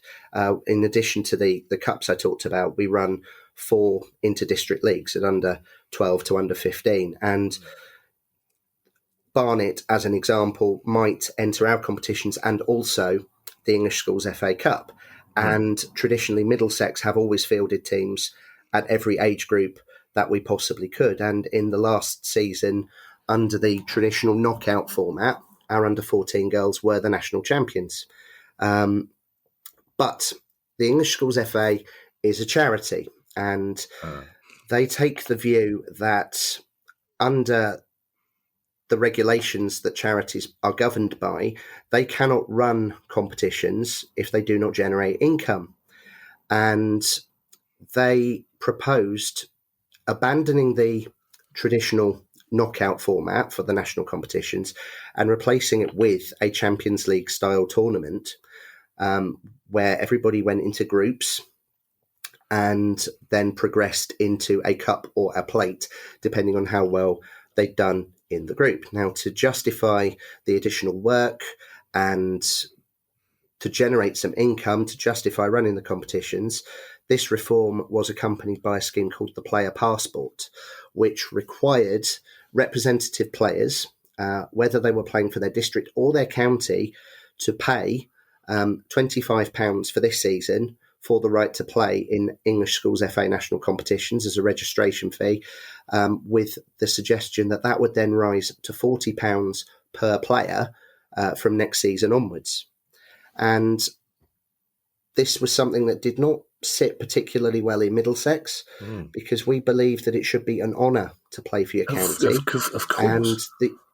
In addition to the cups I talked about, we run 4 inter-district leagues at under 12 to under 15. And Barnet, as an example, might enter our competitions and also the English Schools FA Cup. And traditionally, Middlesex have always fielded teams at every age group that we possibly could. And in the last season, under the traditional knockout format, our under-14 girls were the national champions. But the English Schools FA is a charity, and they take the view that under the regulations that charities are governed by, they cannot run competitions if they do not generate income. And they proposed abandoning the traditional knockout format for the national competitions and replacing it with a Champions League style tournament where everybody went into groups and then progressed into a cup or a plate, depending on how well they'd done in the group. Now, to justify the additional work and to generate some income to justify running the competitions, this reform was accompanied by a scheme called the Player Passport, which required representative players, whether they were playing for their district or their county, to pay £25 for this season for the right to play in English Schools FA national competitions as a registration fee, with the suggestion that that would then rise to £40 per player from next season onwards. And this was something that did not sit particularly well in Middlesex because we believe that it should be an honour to play for your county. Of course. And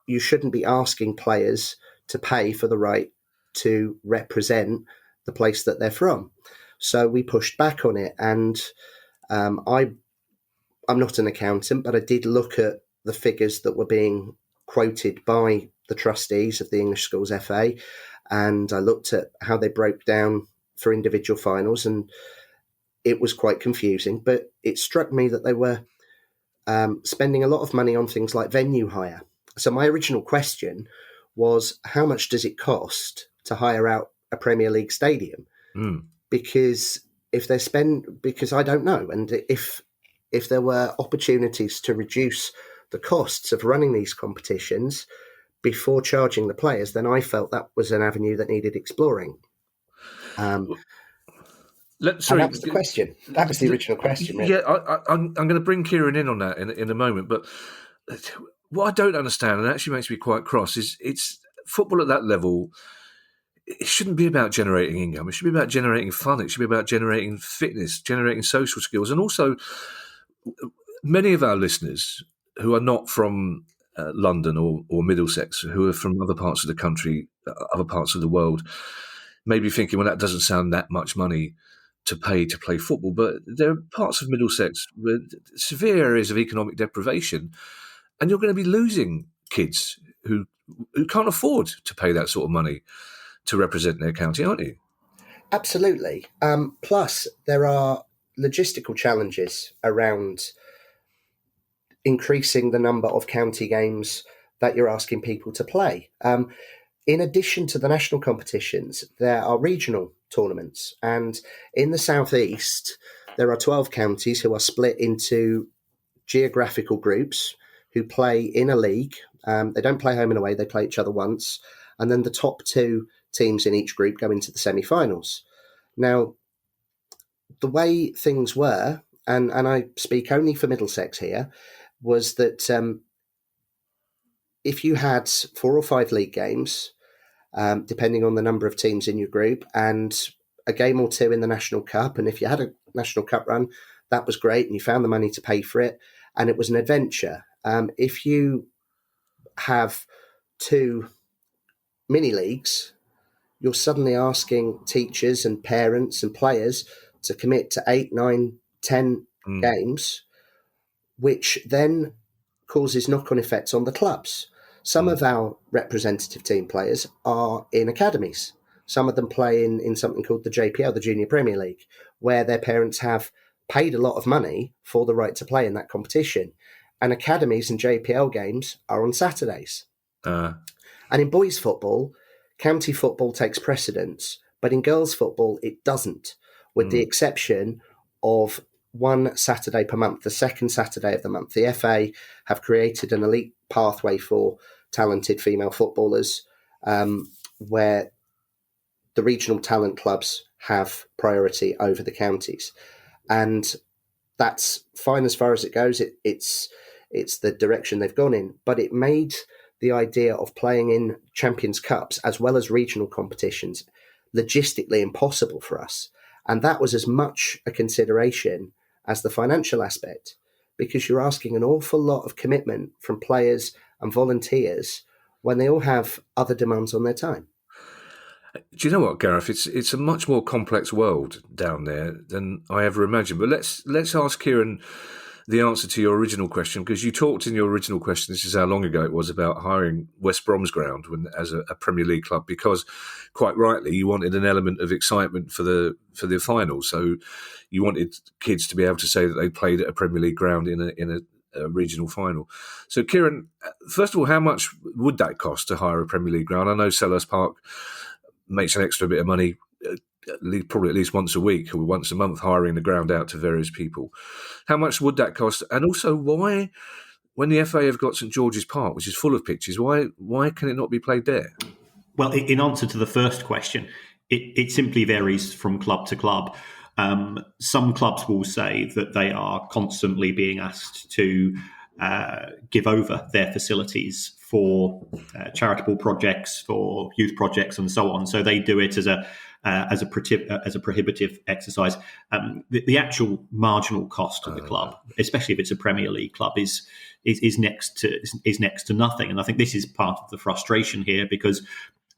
you shouldn't be asking players to pay for the right to represent the place that they're from. So we pushed back on it, and I'm not an accountant, but I did look at the figures that were being quoted by the trustees of the English Schools FA, and I looked at how they broke down for individual finals, and it was quite confusing. But it struck me that they were spending a lot of money on things like venue hire. So my original question was, how much does it cost to hire out a Premier League stadium? Because because I don't know. And if there were opportunities to reduce the costs of running these competitions before charging the players, then I felt that was an avenue that needed exploring. And that was the question. That was the original question. Really. Yeah, I'm going to bring Kieran in on that in a moment. But what I don't understand, and actually makes me quite cross, is it's football at that level. It shouldn't be about generating income. It should be about generating fun. It should be about generating fitness, generating social skills. And also, many of our listeners who are not from London or Middlesex, who are from other parts of the country, other parts of the world, may be thinking, well, that doesn't sound that much money to pay to play football. But there are parts of Middlesex with severe areas of economic deprivation, and you're going to be losing kids who can't afford to pay that sort of money to represent their county, aren't you? Absolutely. Plus, there are logistical challenges around increasing the number of county games that you're asking people to play. In addition to the national competitions, there are regional tournaments. And in the southeast, there are 12 counties who are split into geographical groups who play in a league. They don't play home and away, they play each other once. And then the top 2 teams in each group go into the semi-finals. Now, the way things were, and I speak only for Middlesex here, was that if you had 4 or 5 league games, depending on the number of teams in your group, and a game or 2 in the National Cup, and if you had a National Cup run, that was great, and you found the money to pay for it, and it was an adventure. If you have 2 mini leagues, you're suddenly asking teachers and parents and players to commit to 8, 9, 10 games, which then causes knock-on effects on the clubs. Some of our representative team players are in academies. Some of them play in something called the JPL, the Junior Premier League, where their parents have paid a lot of money for the right to play in that competition. And academies and JPL games are on Saturdays. And in boys' football, county football takes precedence, but in girls' football, it doesn't, with the exception of one Saturday per month, the second Saturday of the month. The FA have created an elite pathway for talented female footballers, where the regional talent clubs have priority over the counties. And that's fine as far as it goes. It's the direction they've gone in. But it made the idea of playing in Champions Cups as well as regional competitions logistically impossible for us. And that was as much a consideration as the financial aspect, because you're asking an awful lot of commitment from players and volunteers when they all have other demands on their time. Do you know what, Gareth? It's a much more complex world down there than I ever imagined. But let's ask Kieran the answer to your original question, because you talked in your original question, this is how long ago it was, about hiring West Brom's ground as a Premier League club, because quite rightly you wanted an element of excitement for the final. So you wanted kids to be able to say that they played at a Premier League ground in a regional final. So Kieran, first of all, how much would that cost to hire a Premier League ground? I know Selhurst Park makes an extra bit of money, probably at least once a week or once a month, hiring the ground out to various people. How much would that cost? And also, why, when the FA have got St George's Park, which is full of pitches, why can it not be played there? Well, in answer to the first question, it simply varies from club to club. Some clubs will say that they are constantly being asked to give over their facilities for charitable projects, for youth projects, and so on. So they do it as a prohibitive exercise. The actual marginal cost of the club, especially if it's a Premier League club, is next to nothing. And I think this is part of the frustration here, because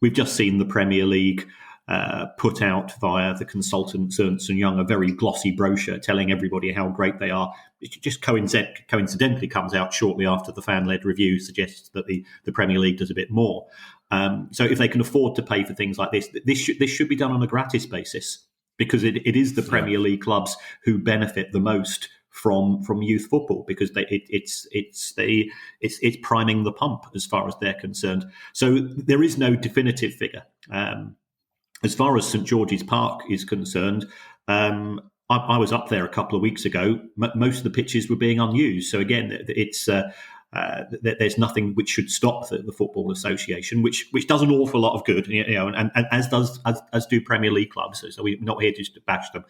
we've just seen the Premier League put out via the consultant Ernst & Young a very glossy brochure telling everybody how great they are. It just coincidentally comes out shortly after the fan-led review suggests that the Premier League does a bit more. So if they can afford to pay for things like this should be done on a gratis basis, because it is the Premier League clubs who benefit the most from youth football, because it's priming the pump as far as they're concerned. So there is no definitive figure. As far as St George's Park is concerned, I was up there a couple of weeks ago. Most of the pitches were being unused. So again, there's nothing which should stop the Football Association, which does an awful lot of good, and as do Premier League clubs. So we're not here just to bash them,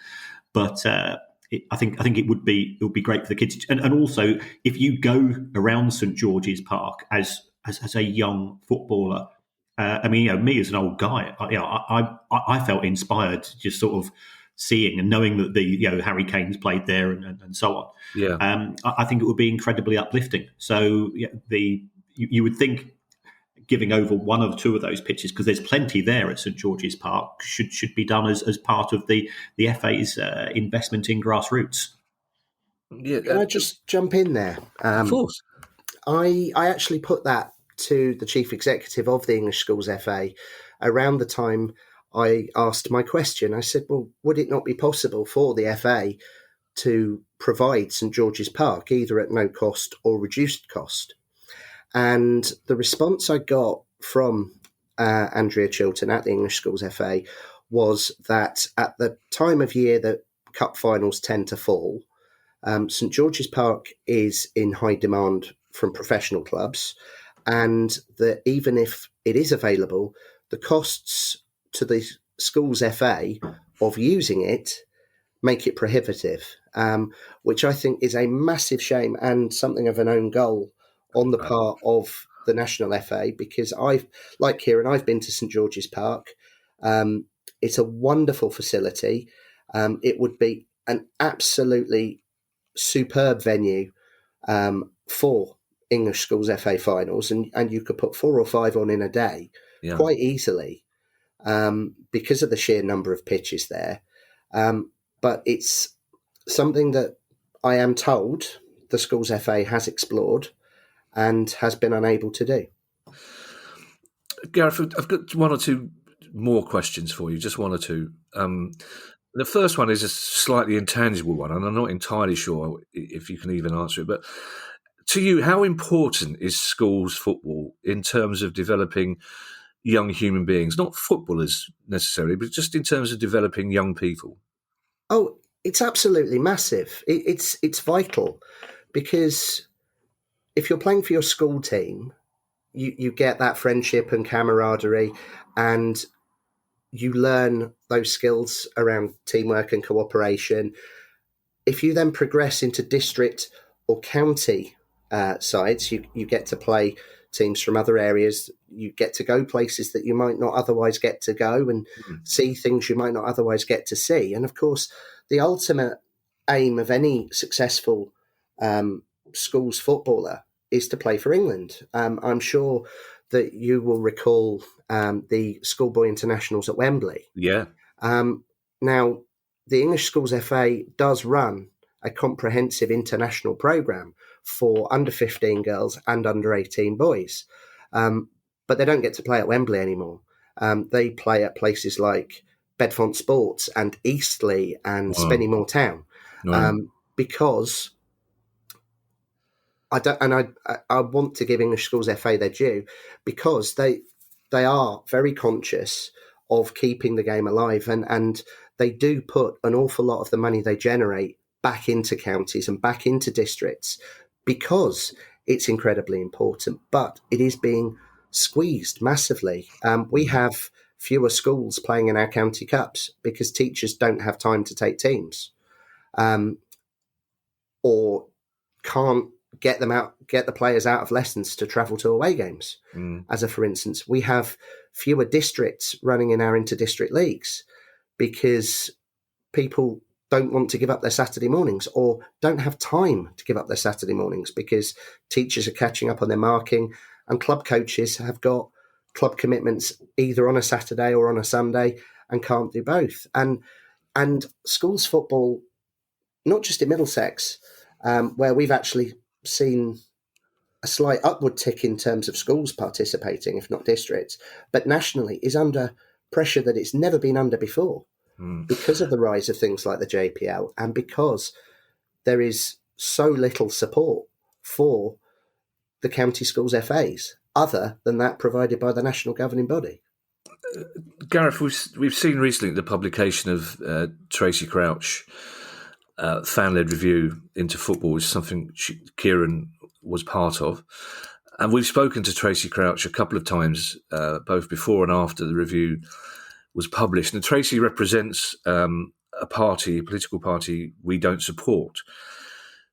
but I think it would be great for the kids, and also if you go around St George's Park as a young footballer. Me as an old guy, I felt inspired just sort of seeing and knowing that Harry Kane's played there and so on. Yeah, I think it would be incredibly uplifting. So you would think giving over one or two of those pitches, because there's plenty there at St George's Park, should be done as part of the FA's investment in grassroots. Yeah, can I just jump in there? Of course. I actually put that to the chief executive of the English Schools FA around the time I asked my question. I said, well, would it not be possible for the FA to provide St George's Park either at no cost or reduced cost? And the response I got from Andrea Chilton at the English Schools FA was that at the time of year that cup finals tend to fall, St George's Park is in high demand from professional clubs, and that even if it is available, the costs to the Schools FA of using it make it prohibitive, which I think is a massive shame and something of an own goal on the part of the National FA, because like Kieran, I've been to St George's Park. It's a wonderful facility. It would be an absolutely superb venue for English Schools FA finals, and you could put 4 or 5 on in a day quite easily, because of the sheer number of pitches there. But it's something that I am told the Schools FA has explored and has been unable to do. Gareth, I've got one or two more questions for you, just one or two. The first one is a slightly intangible one, and I'm not entirely sure if you can even answer it. But to you, how important is schools football in terms of developing young human beings? Not footballers necessarily, but just in terms of developing young people. Oh, it's absolutely massive. It's vital, because if you're playing for your school team, you get that friendship and camaraderie, and you learn those skills around teamwork and cooperation. If you then progress into district or county sides, you get to play teams from other areas. You get to go places that you might not otherwise get to go, and see things you might not otherwise get to see. And of course, the ultimate aim of any successful schools footballer is to play for England. I'm sure that you will recall the schoolboy internationals at Wembley. Yeah. Now, the English Schools FA does run a comprehensive international programme for under 15 girls and under 18 boys. But they don't get to play at Wembley anymore. They play at places like Bedfont Sports and Eastleigh and Spennymoor Town, because I want to give English Schools FA their due, because they are very conscious of keeping the game alive, and they do put an awful lot of the money they generate back into counties and back into districts, because it's incredibly important. But it is being squeezed massively. We have fewer schools playing in our county cups because teachers don't have time to take teams, or can't get the players out of lessons to travel to away games. As a for instance, we have fewer districts running in our inter-district leagues because people don't want to give up their Saturday mornings, or don't have time to give up their Saturday mornings because teachers are catching up on their marking, and club coaches have got club commitments either on a Saturday or on a Sunday and can't do both. And schools football, not just in Middlesex, where we've actually seen a slight upward tick in terms of schools participating, if not districts, but nationally is under pressure that it's never been under before, because of the rise of things like the JPL, and because there is so little support for the county schools FAs other than that provided by the national governing body. Gareth, we've seen recently the publication of Tracy Crouch fan-led review into football, which is something Kieran was part of. And we've spoken to Tracy Crouch a couple of times, both before and after the review was published. And Tracy represents a political party we don't support.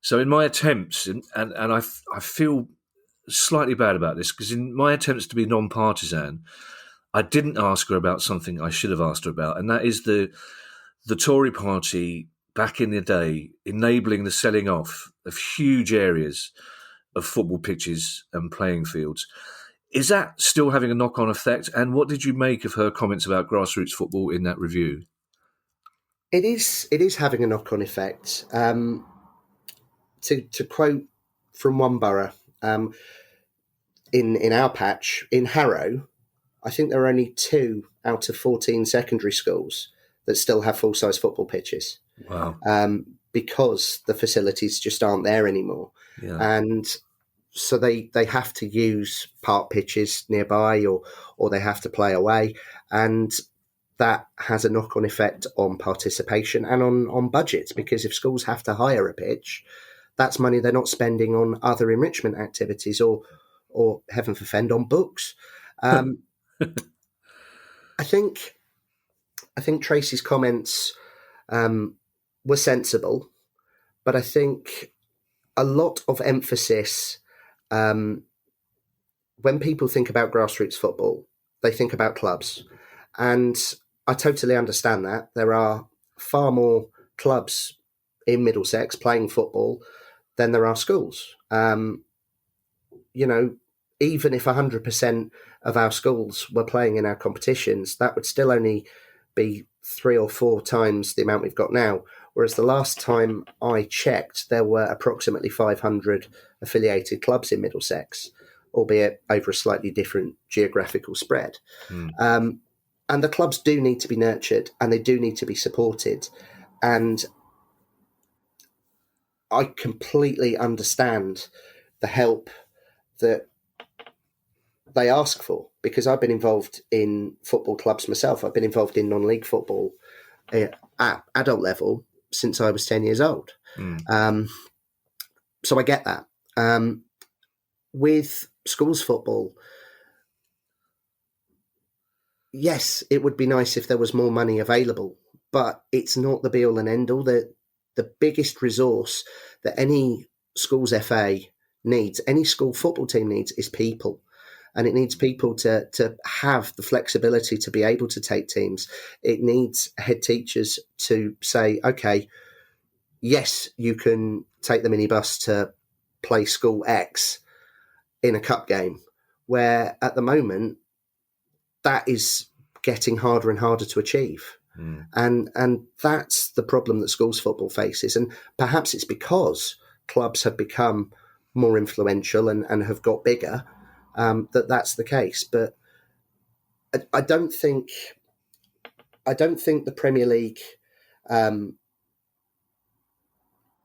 So in my attempts, and I feel slightly bad about this, because in my attempts to be non-partisan, I didn't ask her about something I should have asked her about, and that is the Tory party back in the day enabling the selling off of huge areas of football pitches and playing fields. Is that still having a knock-on effect? And what did you make of her comments about grassroots football in that review? It is having a knock-on effect. To quote from one borough, in our patch, in Harrow, I think there are only 2 out of 14 secondary schools that still have full-size football pitches. Wow. Because the facilities just aren't there anymore. Yeah. And so they have to use park pitches nearby, or they have to play away. And that has a knock-on effect on participation and on budgets, because if schools have to hire a pitch, that's money they're not spending on other enrichment activities or heaven forfend, on books. I think Tracy's comments were sensible, but I think a lot of emphasis, when people think about grassroots football, they think about clubs. And I totally understand that. There are far more clubs in Middlesex playing football than there are schools. Even if 100% of our schools were playing in our competitions, that would still only be 3 or 4 times the amount we've got now. whereas the last time I checked, there were approximately 500 affiliated clubs in Middlesex, albeit over a slightly different geographical spread. And the clubs do need to be nurtured and they do need to be supported. And I completely understand the help that they ask for, because I've been involved in football clubs myself. I've been involved in non-league football at adult level since I was 10 years old. So I get that. With schools football, yes, it would be nice if there was more money available, but it's not the be-all and end-all. The biggest resource that any schools FA needs, any school football team needs, is people. And it needs people to have the flexibility to be able to take teams. It needs head teachers to say, okay, yes, you can take the minibus to play school X in a cup game, where at the moment that is getting harder and harder to achieve. And that's the problem that schools football faces. And perhaps it's because clubs have become more influential and have got bigger, that's the case. But I don't think the Premier League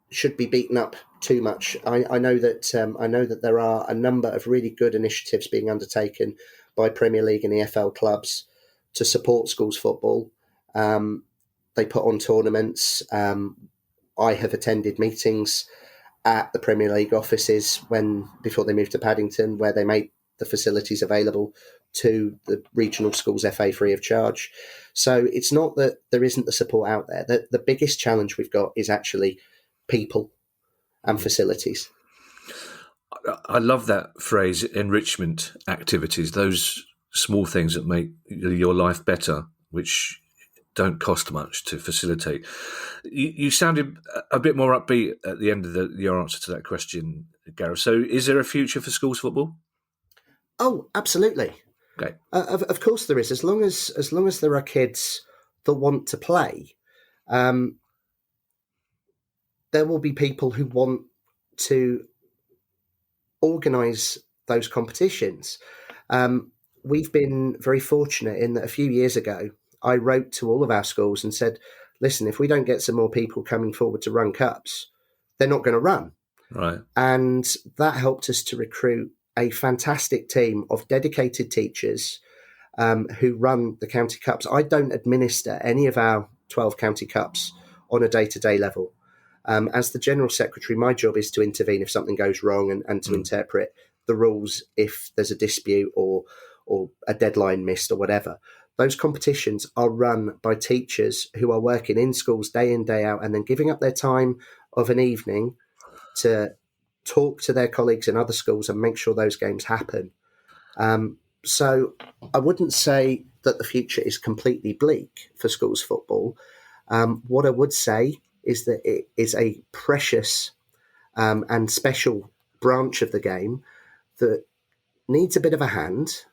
should be beaten up too much. I know that there are a number of really good initiatives being undertaken by Premier League and EFL clubs to support schools football. They put on tournaments. I have attended meetings at the Premier League offices before they moved to Paddington, where they made the facilities available to the regional schools FA free of charge. So it's not that there isn't the support out there. The biggest challenge we've got is actually people and facilities. I love that phrase, enrichment activities, those small things that make your life better, which don't cost much to facilitate. You sounded a bit more upbeat at the end of your answer to that question, Gareth. So is there a future for schools football? Oh, absolutely. Okay. Of course there is. As long as there are kids that want to play, there will be people who want to organise those competitions. We've been very fortunate in that a few years ago, I wrote to all of our schools and said, listen, if we don't get some more people coming forward to run cups, they're not going to run. Right. And that helped us to recruit a fantastic team of dedicated teachers who run the county cups. I don't administer any of our 12 county cups on a day-to-day level. As the General Secretary, my job is to intervene if something goes wrong and to interpret the rules if there's a dispute or a deadline missed or whatever. Those competitions are run by teachers who are working in schools day in, day out, and then giving up their time of an evening to talk to their colleagues in other schools and make sure those games happen. So I wouldn't say that the future is completely bleak for schools football. What I would say is that it is a precious and special branch of the game that needs a bit of a hand.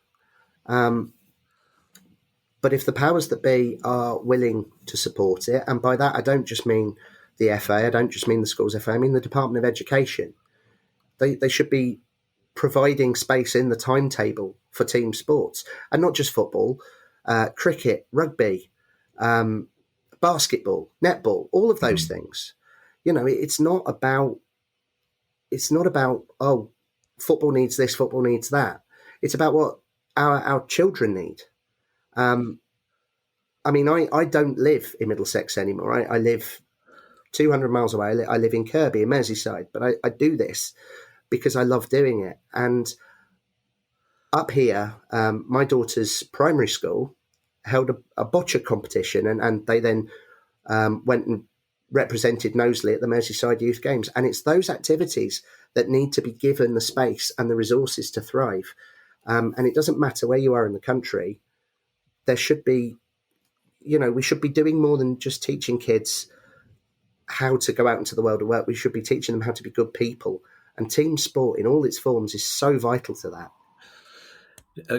But if the powers that be are willing to support it, and by that I don't just mean the FA, I don't just mean the schools FA, I mean the Department of Education. They should be providing space in the timetable for team sports, and not just football, cricket, rugby, basketball, netball, all of those things. You know, it's not about football needs this, football needs that. It's about what our children need. I mean, I don't live in Middlesex anymore. I live 200 miles away. I live in Kirby, in Merseyside, but I do this because I love doing it. And up here, my daughter's primary school held a boccia competition, and they then went and represented Knowsley at the Merseyside Youth Games. And it's those activities that need to be given the space and the resources to thrive. And it doesn't matter where you are in the country. There should be, we should be doing more than just teaching kids how to go out into the world of work. We should be teaching them how to be good people. And team sport in all its forms is so vital to that.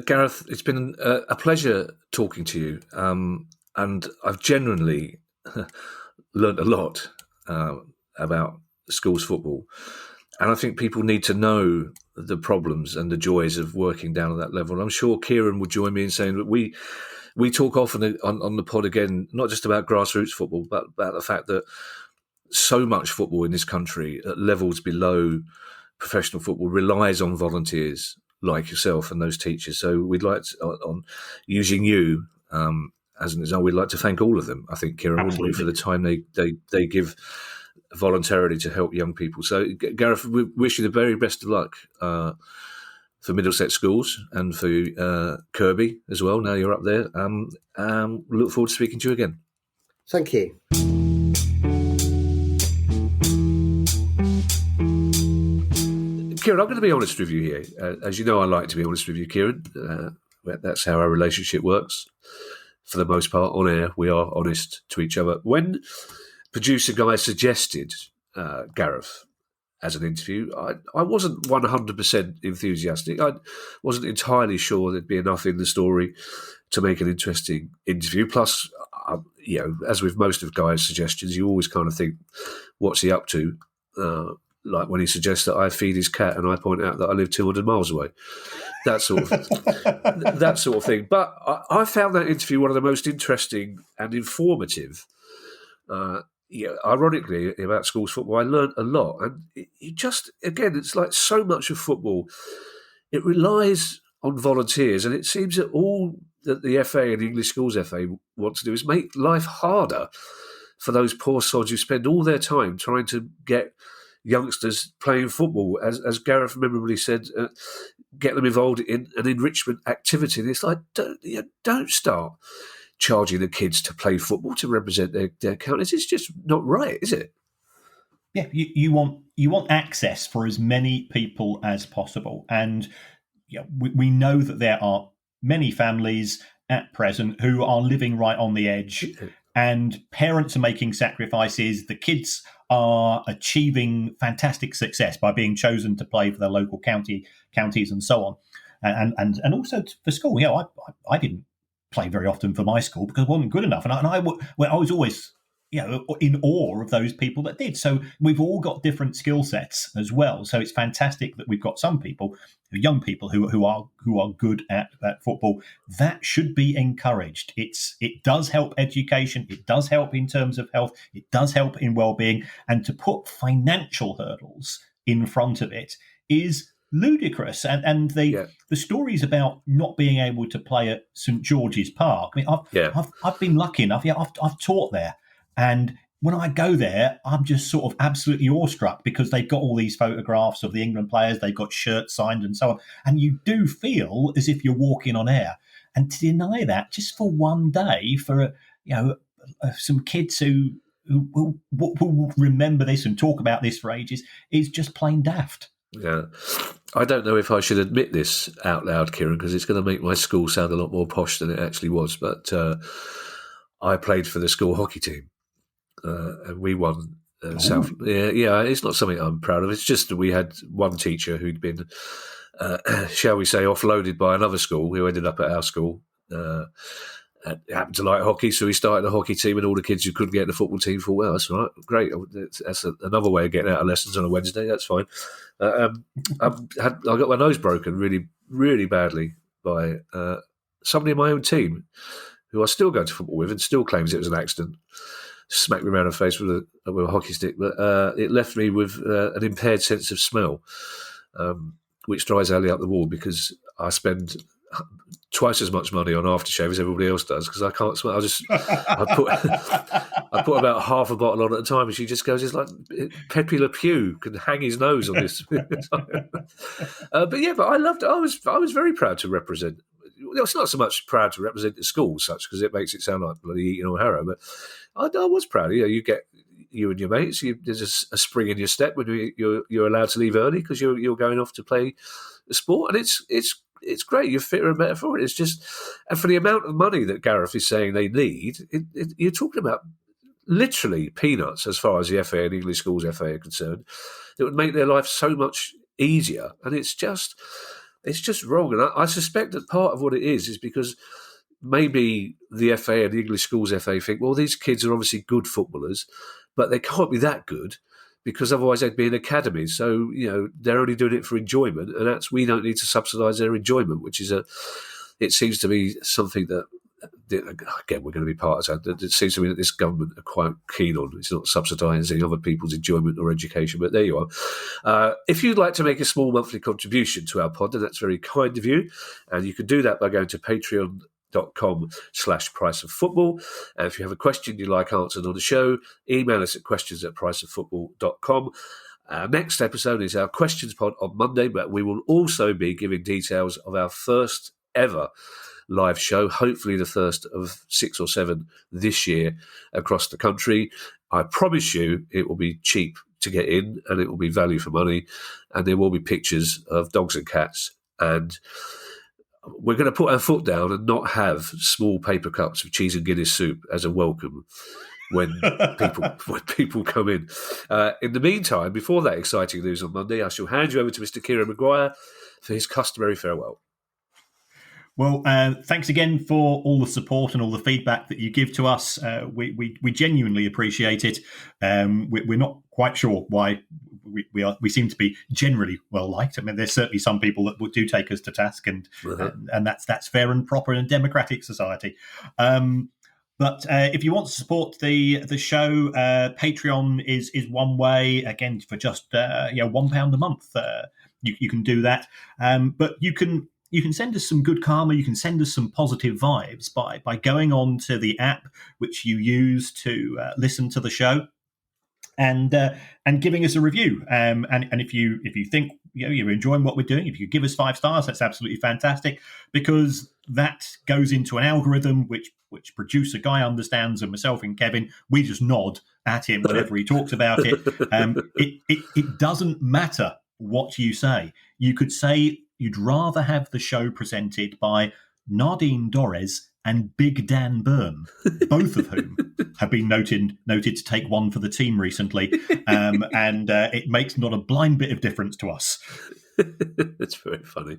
Gareth, it's been a pleasure talking to you. And I've genuinely learnt a lot about schools football. And I think people need to know the problems and the joys of working down at that level. And I'm sure Kieran would join me in saying that we talk often on the pod again, not just about grassroots football, but about the fact that so much football in this country at levels below professional football relies on volunteers like yourself and those teachers. So we'd like to, on using you as an example, we'd like to thank all of them. I think, Kieran, wouldn't we, for the time they give voluntarily to help young people. So, Gareth, we wish you the very best of luck for Middlesex Schools and for Kirby as well. Now you're up there. Look forward to speaking to you again. Thank you. Kieran, I'm going to be honest with you here. As you know, I like to be honest with you, Kieran. That's how our relationship works. For the most part, on air, we are honest to each other. When producer guy suggested Gareth as an interview, I wasn't 100% enthusiastic. I wasn't entirely sure there'd be enough in the story to make an interesting interview. Plus, as with most of Guy's suggestions, you always kind of think, what's he up to? Like when he suggests that I feed his cat and I point out that I live 200 miles away. That sort of thing. But I found that interview one of the most interesting and informative. Ironically, about schools football, I learned a lot. And it's like so much of football, it relies on volunteers. And it seems that all that the FA and the English Schools FA want to do is make life harder for those poor sods who spend all their time trying to get youngsters playing football, as Gareth memorably said, get them involved in an enrichment activity. And it's like, don't start charging the kids to play football to represent their counties. It's just not right, is it? Yeah, you want access for as many people as possible, and we know that there are many families at present who are living right on the edge, and parents are making sacrifices. The kids are achieving fantastic success by being chosen to play for their local counties and so on, and also for school. I didn't play very often for my school because I wasn't good enough, and I was always in awe of those people that did. So we've all got different skill sets as well. So it's fantastic that we've got some people, young people who are good at football. That should be encouraged. It does help education. It does help in terms of health. It does help in well-being. And to put financial hurdles in front of it is ludicrous. And the stories about not being able to play at St George's Park. I mean, I've been lucky enough. I've taught there. And when I go there, I'm just sort of absolutely awestruck because they've got all these photographs of the England players, they've got shirts signed and so on. And you do feel as if you're walking on air. And to deny that just for one day for some kids who will remember this and talk about this for ages is just plain daft. Yeah. I don't know if I should admit this out loud, Kieran, because it's going to make my school sound a lot more posh than it actually was. But I played for the school hockey team. And we won South. Yeah, it's not something I'm proud of. It's just that we had one teacher who'd been, shall we say, offloaded by another school who ended up at our school. And happened to like hockey, so he started a hockey team, and all the kids who couldn't get in the football team thought, well, that's right, great. That's another way of getting out of lessons on a Wednesday. That's fine. I got my nose broken really, really badly by somebody in my own team who I still go to football with and still claims it was an accident. Smacked me around the face with a hockey stick, but it left me with an impaired sense of smell, which drives Ali up the wall because I spend twice as much money on aftershave as everybody else does because I can't smell. I put about half a bottle on at a time, and she just goes, "It's like Pepe Le Pew can hang his nose on this." But I loved it. I was very proud to represent. It's not so much proud to represent the school, such because it makes it sound like bloody Eton or Harrow, but I was proud. You get you and your mates. There's a spring in your step when you're allowed to leave early because you're going off to play the sport, and it's great. You're fitter and better for it. It's just, and for the amount of money that Gareth is saying they need, you're talking about literally peanuts as far as the FA and English Schools FA are concerned. It would make their life so much easier, and it's just wrong. And I suspect that part of what it is because maybe the FA and the English Schools FA think, well, these kids are obviously good footballers, but they can't be that good because otherwise they'd be in academies. So, they're only doing it for enjoyment, and we don't need to subsidise their enjoyment, which is it seems to be something that, again, we're going to be part of that. It seems to me that this government are quite keen on. It's not subsidising other people's enjoyment or education, but there you are. If you'd like to make a small monthly contribution to our pod, then that's very kind of you, and you can do that by going to patreon.com/priceoffootball. And if you have a question you'd like answered on the show, email us at questions@priceoffootball.com. Our next episode is our questions pod on Monday, but we will also be giving details of our first ever live show, hopefully the first of 6 or 7 this year across the country. I promise you it will be cheap to get in, and it will be value for money, and there will be pictures of dogs and cats, and we're going to put our foot down and not have small paper cups of cheese and Guinness soup as a welcome when people come in. In the meantime, before that exciting news on Monday, I shall hand you over to Mr. Kieran Maguire for his customary farewell. Well, thanks again for all the support and all the feedback that you give to us. We genuinely appreciate it. We're not quite sure why we seem to be generally well liked. I mean, there's certainly some people that do take us to task, and that's fair and proper in a democratic society. But if you want to support the show, Patreon is one way. Again, for just £1 a month, you can do that. But you can send us some good karma. You can send us some positive vibes by going on to the app which you use to listen to the show, and giving us a review. And if you think you're enjoying what we're doing, if you give us 5 stars, that's absolutely fantastic, because that goes into an algorithm which producer Guy understands, and myself and Kevin, we just nod at him whenever he talks about it. It doesn't matter what you say. You could say you'd rather have the show presented by Nardine Dorres and Big Dan Byrne, both of whom have been noted to take one for the team recently, and it makes not a blind bit of difference to us. That's very funny.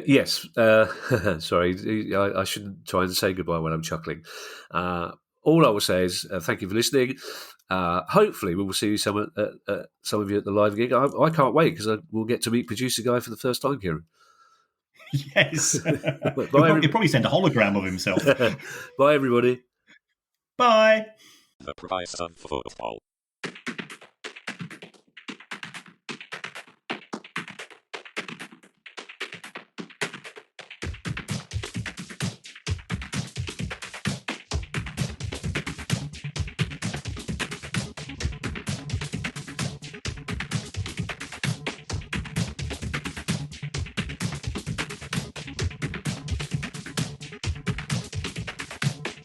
Yes. Sorry, I shouldn't try and say goodbye when I'm chuckling. All I will say is thank you for listening. Hopefully we will see some of you at the live gig. I can't wait, because we'll get to meet producer Guy for the first time, Kieran. Yes. He'll probably send a hologram of himself. Bye, everybody. Bye. The price of football.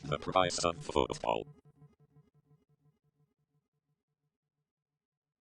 The price of football.